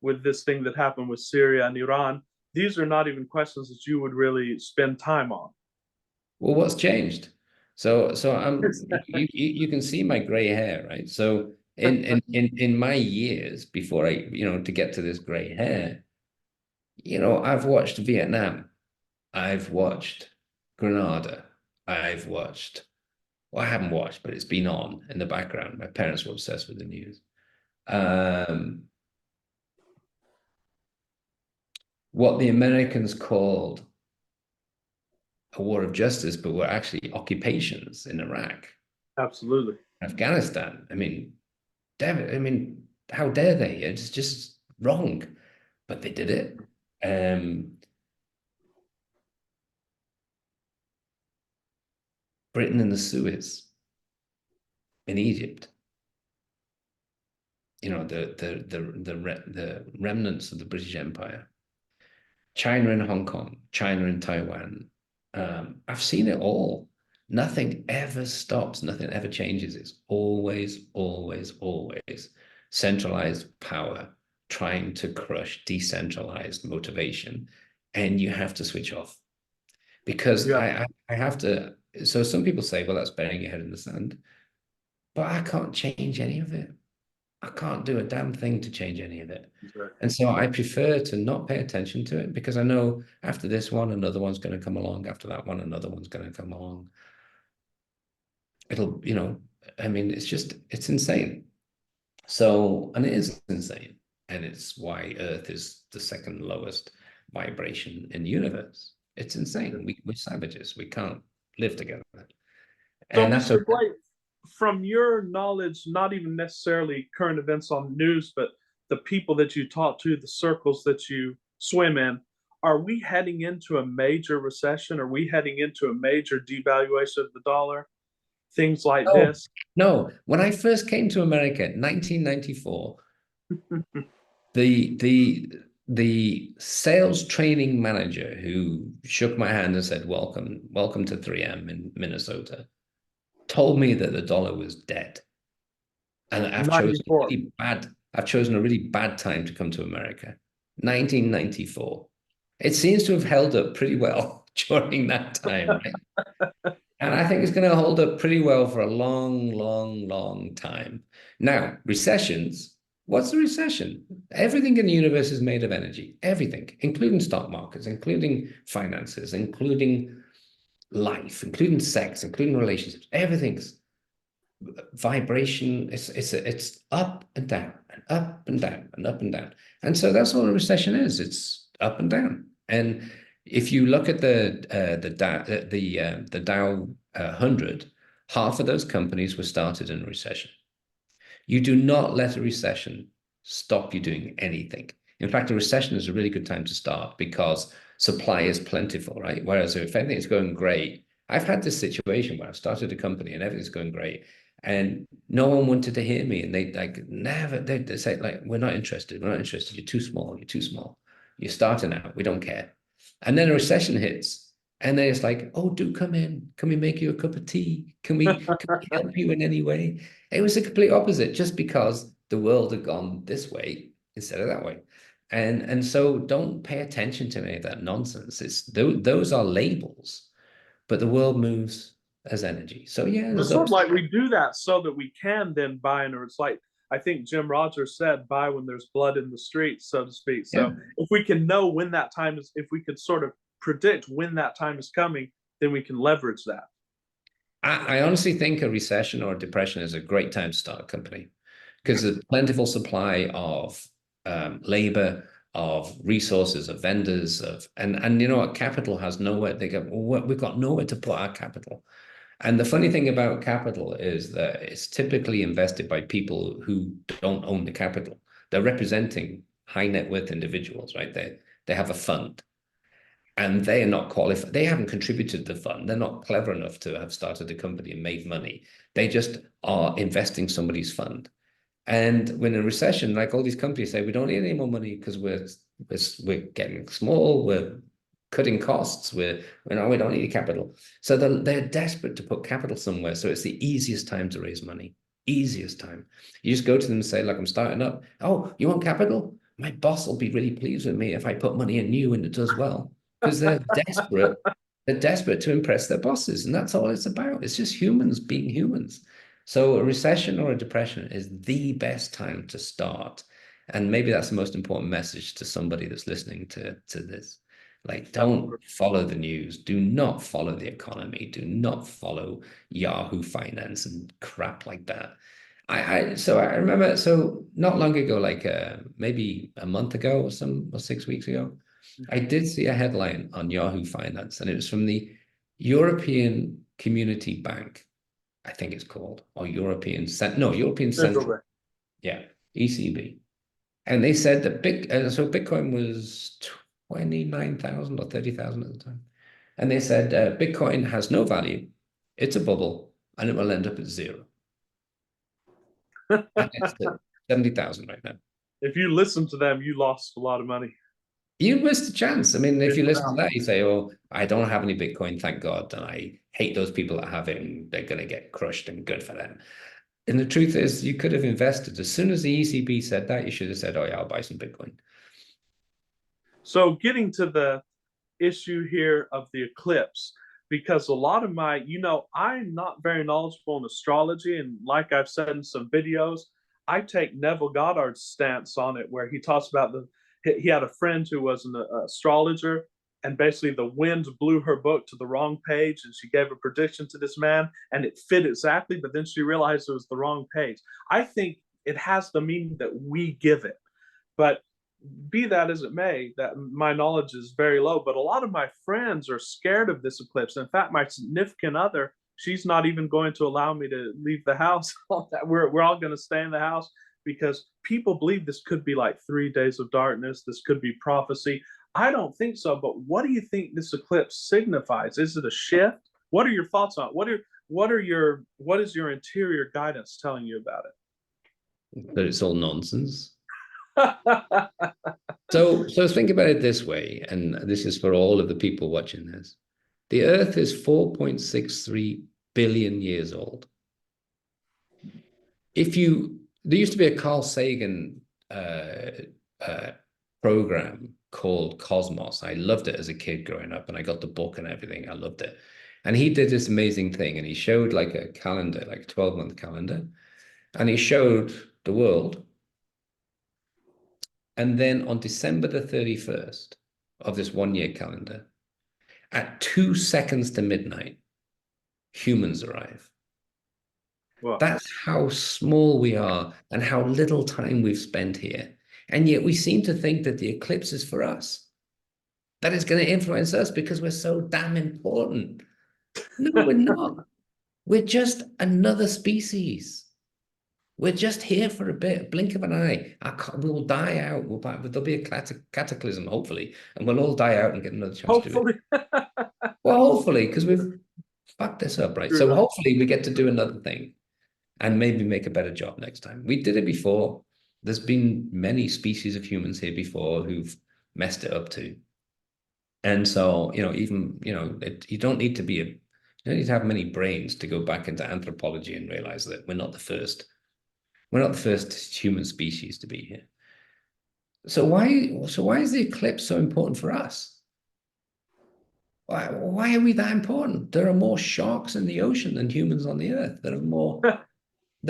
with this thing that happened with Syria and Iran, these are not even questions that you would really spend time on. Well, what's changed? So you can see my gray hair, right? So in my years before I, to get to this gray hair, I've watched Vietnam, I've watched Grenada, I've watched, well, I haven't watched, but it's been on in the background. My parents were obsessed with the news. What the Americans called a war of justice, but were actually occupations in Iraq. Absolutely. Afghanistan. I mean, how dare they? It's just wrong, but they did it. Britain and the Suez in Egypt. The remnants of the British Empire. China and Hong Kong, China and Taiwan. I've seen it all. Nothing ever stops. Nothing ever changes. It's always, always, always centralized power trying to crush decentralized motivation. And you have to switch off. Because I have to. So some people say, well, that's burying your head in the sand. But I can't change any of it. I can't do a damn thing to change any of it. Right. And so I prefer to not pay attention to it because I know after this one, another one's going to come along. After that one, another one's going to come along. It'll, it's insane. So, and it is insane. And it's why Earth is the second lowest vibration in the universe. It's insane. We're savages. We can't live together. So, Mr. Blake, from your knowledge, not even necessarily current events on news, but the people that you talk to, the circles that you swim in, are we heading into a major recession? Are we heading into a major devaluation of the dollar? Things like this? No. When I first came to America in 1994, the sales training manager who shook my hand and said, welcome to 3M in Minnesota, told me that the dollar was dead. And I've chosen a really bad time to come to America. 1994. It seems to have held up pretty well during that time, right? And I think it's going to hold up pretty well for a long, long, long time. Now, recessions, what's a recession? Everything in the universe is made of energy. Everything, including stock markets, including finances, including life, including sex, including relationships. Everything's vibration. It's up and down and up and down and up and down. And so that's all a recession is. It's up and down. And if you look at the Dow 100, half of those companies were started in a recession. You do not let a recession stop you doing anything. In fact, a recession is a really good time to start because supply is plentiful, right? Whereas if everything's going great, I've had this situation where I've started a company and everything's going great, and no one wanted to hear me, and they say like, we're not interested. You're too small. You're starting out. We don't care. And then a recession hits, and then it's like, oh, do come in. Can we make you a cup of tea? Can we help you in any way? It was the complete opposite, just because the world had gone this way instead of that way. And so don't pay attention to any of that nonsense. Those are labels, but the world moves as energy. So yeah, it's sort of like we do that so that we can then buy, and it's like I think Jim Rogers said, buy when there's blood in the streets, so to speak. So if we can know when that time is, if we could sort of predict when that time is coming, then we can leverage that. I honestly think a recession or a depression is a great time to start a company because there's plentiful supply of labor, of resources, of vendors, and you know what, capital has nowhere. They go, well, we've got nowhere to put our capital. And the funny thing about capital is that it's typically invested by people who don't own the capital. They're representing high net worth individuals, right? They have a fund and they are not qualified. They haven't contributed to the fund. They're not clever enough to have started a company and made money. They just are investing somebody's fund. And when in a recession, like all these companies say, we don't need any more money because we're getting small, we're cutting costs, we don't need capital. So they're desperate to put capital somewhere. So it's the easiest time to raise money. Easiest time. You just go to them and say, look, I'm starting up. Oh, you want capital? My boss will be really pleased with me if I put money in you and it does well. Because they're desperate. They're desperate to impress their bosses. And that's all it's about. It's just humans being humans. So a recession or a depression is the best time to start. And maybe that's the most important message to somebody that's listening to this. Like, don't follow the news. Do not follow the economy. Do not follow Yahoo Finance and crap like that. So I remember, so not long ago, like maybe a month ago or 6 weeks ago, I did see a headline on Yahoo Finance, and it was from the European Community Bank, I think it's called, or European Central, yeah, ECB. And they said that so Bitcoin was 29,000 or 30,000 at the time. And they said Bitcoin has no value. It's a bubble and it will end up at zero. And it's at 70,000 right now. If you listen to them, you lost a lot of money. You missed a chance. I mean, if you listen to that, you say, oh, I don't have any Bitcoin, thank God. And I hate those people that have it and they're going to get crushed and good for them. And the truth is, you could have invested. As soon as the ECB said that, you should have said, oh, yeah, I'll buy some Bitcoin. So getting to the issue here of the eclipse, because a lot of I'm not very knowledgeable in astrology. And like I've said in some videos, I take Neville Goddard's stance on it, where he talks about he had a friend who was an astrologer, and basically the wind blew her book to the wrong page, and she gave a prediction to this man, and it fit exactly, but then she realized it was the wrong page. I think it has the meaning that we give it, but be that as it may, that my knowledge is very low, but a lot of my friends are scared of this eclipse. In fact, my significant other, she's not even going to allow me to leave the house. We're all going to stay in the house because people believe this could be like 3 days of darkness. This could be prophecy. I don't think so. But what do you think this eclipse signifies? Is it a shift? What are your thoughts on it? What is your interior guidance telling you about That it's all nonsense. it? So think about it this way, and this is for all of the people watching this. The Earth is 4.63 billion years old. There used to be a Carl Sagan program called Cosmos. I loved it as a kid growing up, and I got the book and everything. I loved it. And he did this amazing thing, and he showed like a calendar, like a 12-month calendar, and he showed the world. And then on December the 31st of this 1 year calendar, at 2 seconds to midnight, humans arrive. Well, that's how small we are and how little time we've spent here. And yet we seem to think that the eclipse is for us, that it's going to influence us because we're so damn important. No, we're not. We're just another species. We're just here for a bit, a blink of an eye. We'll die out. There'll be a cataclysm, hopefully, and we'll all die out and get another chance to do it. Well, hopefully, because we've fucked this up, right? So hopefully we get to do another thing and maybe make a better job next time. We did it before. There's been many species of humans here before who've messed it up too. And so, you don't need to have many brains to go back into anthropology and realize that we're not the first. We're not the first human species to be here. So why is the eclipse so important for us? Why are we that important? There are more sharks in the ocean than humans on the earth. There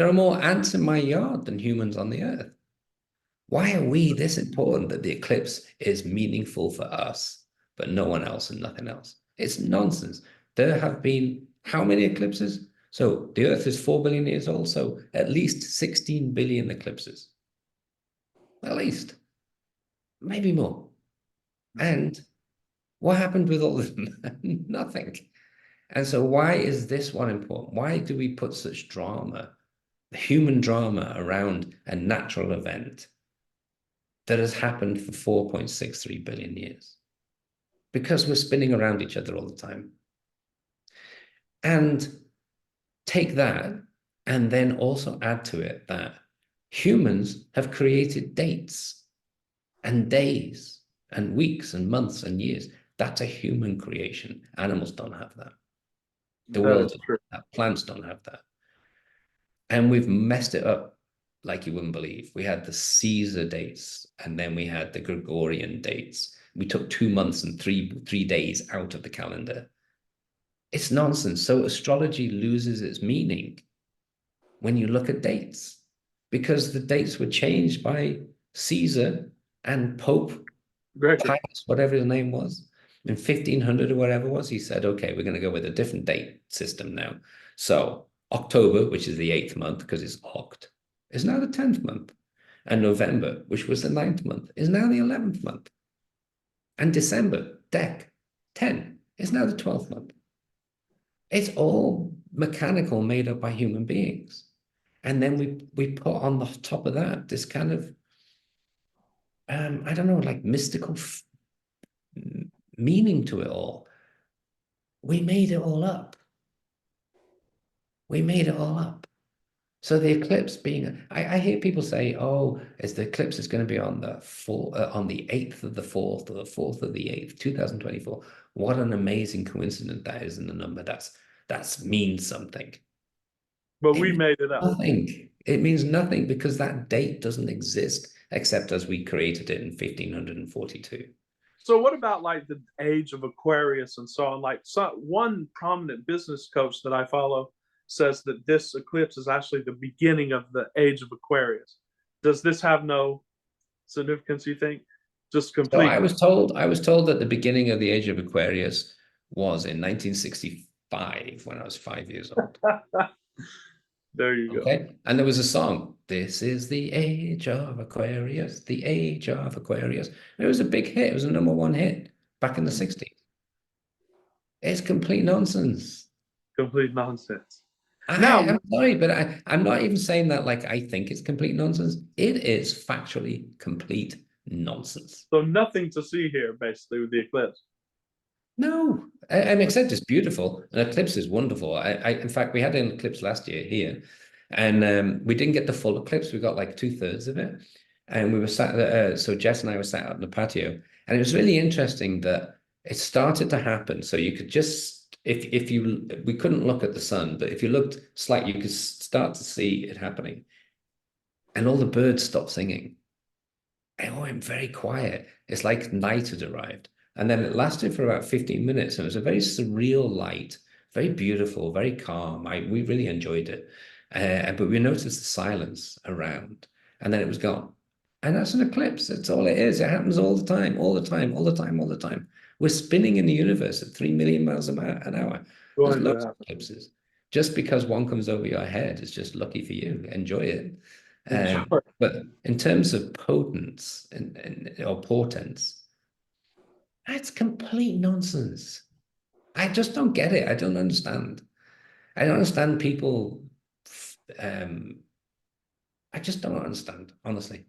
are more ants in my yard than humans on the earth. Why are we this important that the eclipse is meaningful for us, but no one else and nothing else? It's nonsense. There have been how many eclipses? So the Earth is 4 billion years old, so at least 16 billion eclipses. At least. Maybe more. And what happened with all of them? Nothing. And so why is this one important? Why do we put such drama, human drama, around a natural event that has happened for 4.63 billion years? Because we're spinning around each other all the time. And take that and then also add to it that humans have created dates and days and weeks and months and years. That's a human creation. Animals don't have that. The That world is doesn't true. have that. Plants don't have that. And we've messed it up like you wouldn't believe. We had the Caesar dates, and then we had the Gregorian dates. We took 2 months and three days out of the calendar. It's nonsense. So astrology loses its meaning when you look at dates, because the dates were changed by Caesar and Pope Gregory. Pius, whatever his name was, in 1500 or whatever it was. He said, okay, we're going to go with a different date system now. So October, which is the 8th month because it's Oct, is now the 10th month. And November, which was the 9th month, is now the 11th month. And December, Dec, 10, is now the 12th month. It's all mechanical, made up by human beings. And then we put on the top of that this kind of, I don't know, like mystical meaning to it all. We made it all up. We made it all up. So the eclipse being, I hear people say, oh, the eclipse is going to be on the on the 8th of the 4th or the 4th of the 8th, 2024. What an amazing coincidence that is in the number. That's means something. But It we means made it up. nothing. It means nothing because that date doesn't exist except as we created it in 1542. So what about like the age of Aquarius and so on? Like one prominent business coach that I follow says that this eclipse is actually the beginning of the age of Aquarius. Does this have no significance, you think? Just So complete. I was told that the beginning of the age of Aquarius was in 1965 when I was 5 years old. There you go. Okay. And there was a song, This is the Age of Aquarius, the Age of Aquarius. It was a big hit. It was a #1 hit back in the 60s. It's complete nonsense. Complete nonsense. I Now, am sorry, but I'm not even saying that like I think it's complete nonsense. It is factually complete nonsense. so nothing to see here, basically, with the eclipse. No, I mean, except it's beautiful. An eclipse is wonderful. In fact, we had an eclipse last year here, and we didn't get the full eclipse. We got like 2/3 of it, and we were sat. So Jess and I were sat out in the patio, and it was really interesting that it started to happen. So you could just, if you, we couldn't look at the sun, but if you looked slightly, you could start to see it happening, and all the birds stopped singing. It went very quiet. It's like night had arrived. And then it lasted for about 15 minutes. And it was a very surreal light, very beautiful, very calm. We really enjoyed it. But we noticed the silence around, and then it was gone. And that's an eclipse. That's all it is. It happens all the time, all the time, all the time, all the time. We're spinning in the universe at 3 million miles an hour. There's Going to loads of happen. eclipses. Just because one comes over your head is just lucky for you. Enjoy it. Enjoy. But in terms of potence or portents, that's complete nonsense. I just don't get it. I don't understand. I don't understand people. Um, I just don't understand, honestly.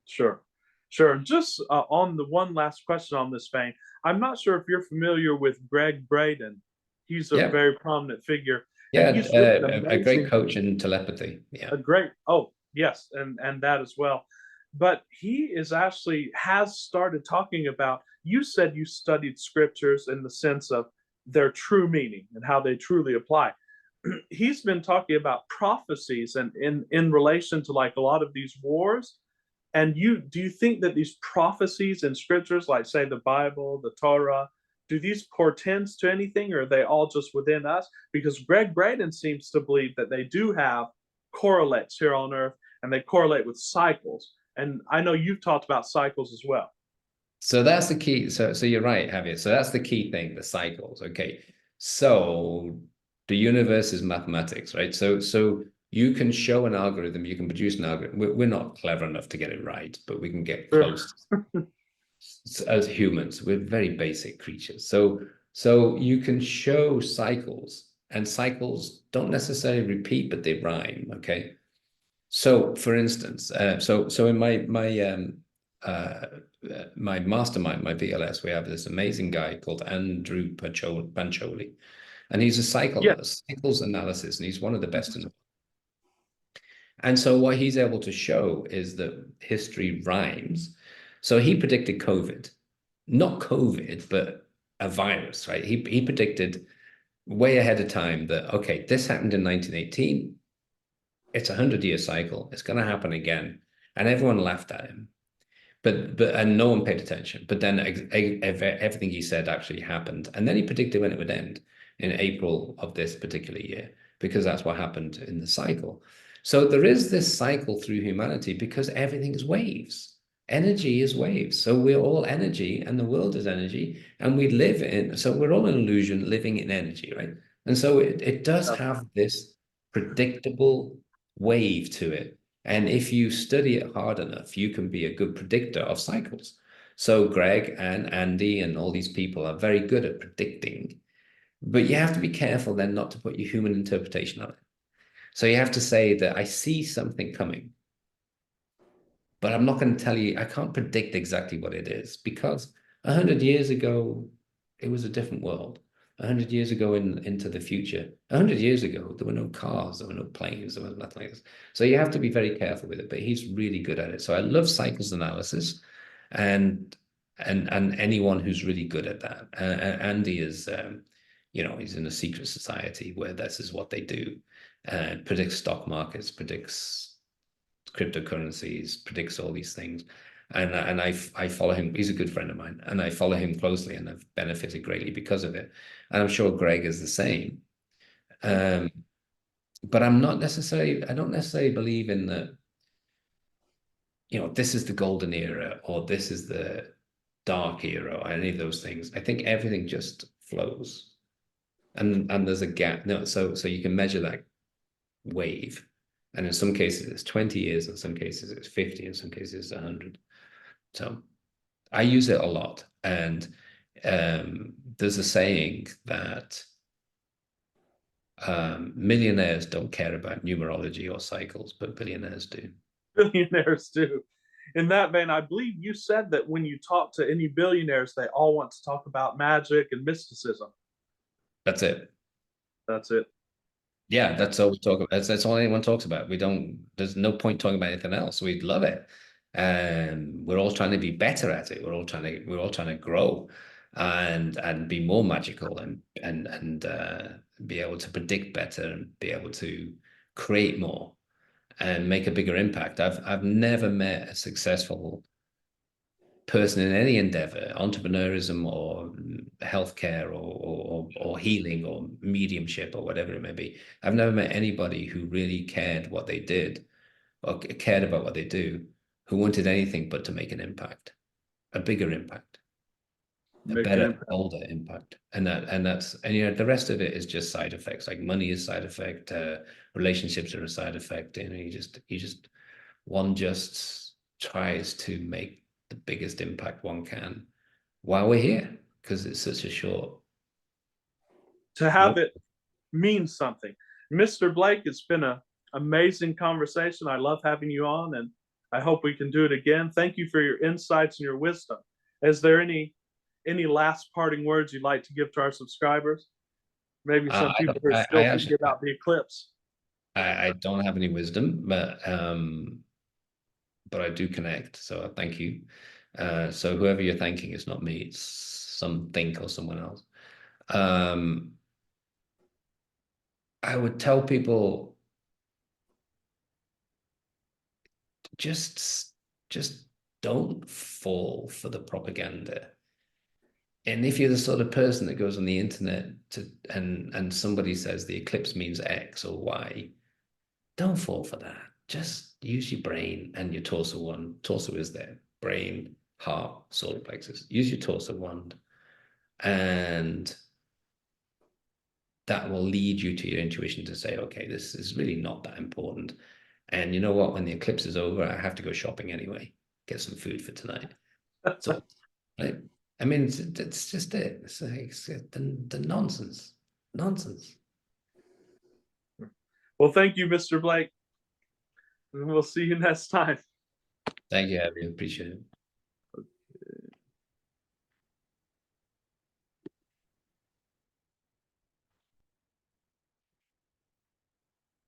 Sure. Sure. Just on the one last question on this vein, I'm not sure if you're familiar with Greg Braden. He's a Yeah, very prominent figure, and yeah, he's written a great amazing, coach in telepathy. Yeah, a great, oh, yes, and that as well. But he is actually has started talking about, you said you studied scriptures in the sense of their true meaning and how they truly apply. He's been talking about prophecies and in relation to like a lot of these wars. And do you think that these prophecies in scriptures, like say the Bible, the Torah, do these portends to anything, or are they all just within us? Because Greg Braden seems to believe that they do have correlates here on Earth, and they correlate with cycles. And I know you've talked about cycles as well. so that's the key. So you're right, Javier. So that's the key thing, the cycles. Okay, so the universe is mathematics, right? So you can show an algorithm, you can produce an algorithm. We're not clever enough to get it right, but we can get close. As humans, we're very basic creatures. So So you can show cycles, and cycles don't necessarily repeat, but they rhyme. Okay. So, for instance, so in uh, my mastermind, my BLS, we have this amazing guy called Andrew Pancholi, and he's a Yeah. cycles analysis, and he's one of the best in the world. And so what he's able to show is that history rhymes. So he predicted COVID, not COVID, but a virus, right? He predicted way ahead of time that, okay, this happened in 1918. It's a 100-year cycle. It's going to happen again. And everyone laughed at him. And no one paid attention. But then everything he said actually happened. And then he predicted when it would end in April of this particular year, because that's what happened in the cycle. So there is this cycle through humanity because everything is waves. Energy is waves. So we're all energy and the world is energy. And we live in, so we're all an illusion living in energy, right? And so it does have this predictable wave to it. And if you study it hard enough, you can be a good predictor of cycles. So Greg and Andy and all these people are very good at predicting, but you have to be careful then not to put your human interpretation on it. So you have to say that I see something coming, but I'm not going to tell you, I can't predict exactly what it is, because 100 years ago, it was a different world. 100 years ago into the future, 100 years ago, there were no cars, there were no planes, there was nothing like this. So you have to be very careful with it, but he's really good at it. So I love cycles analysis and anyone who's really good at that. Andy is, he's in a secret society where this is what they do. Predicts stock markets, predicts cryptocurrencies, predicts all these things. And I follow him. He's a good friend of mine, and I follow him closely, and I've benefited greatly because of it. And I'm sure Greg is the same. But I don't necessarily believe in the, this is the golden era or this is the dark era or any of those things. I think everything just flows, and there's a gap. No, so you can measure that wave. And in some cases, it's 20 years. In some cases, it's 50. In some cases, it's 100. So I use it a lot. And there's a saying that millionaires don't care about numerology or cycles, but billionaires do. Billionaires do. In that vein, I believe you said that when you talk to any billionaires, they all want to talk about magic and mysticism. That's it. That's it. Yeah, that's all we talk about. That's all anyone talks about. There's no point talking about anything else. We love it. And we're all trying to be better at it. We're all trying to grow and be more magical and be able to predict better and be able to create more and make a bigger impact. I've never met a successful person in any endeavor, entrepreneurism or healthcare or healing or mediumship or whatever it may be. I've never met anybody who really cared what they did or cared about what they do, who wanted anything but to make an impact, a bigger impact, a better, older impact. And the rest of it is just side effects. Like money is side effect, relationships are a side effect. One just tries to make the biggest impact one can while we're here, because it's such a short. To have it means something. Mr. Blake, it's been an amazing conversation. I love having you on, and I hope we can do it again. Thank you for your insights and your wisdom. Is there any last parting words you'd like to give to our subscribers? Maybe some people are still thinking about the eclipse. I don't have any wisdom, but I do connect. So thank you. So whoever you're thanking, it's not me, it's something or someone else. I would tell people just don't fall for the propaganda. And if you're the sort of person that goes on the internet and somebody says the eclipse means X or Y, don't fall for that. Just use your brain and your torso wand. Torso is there. Brain, heart, solar plexus. Use your torso wand. And that will lead you to your intuition to say, okay, this is really not that important. And you know what? When the eclipse is over, I have to go shopping anyway. Get some food for tonight. So, right? I mean, it's just it. It's like the nonsense. Nonsense. Well, thank you, Mr. Blake. And we'll see you next time. Thank you, Abby. Appreciate it.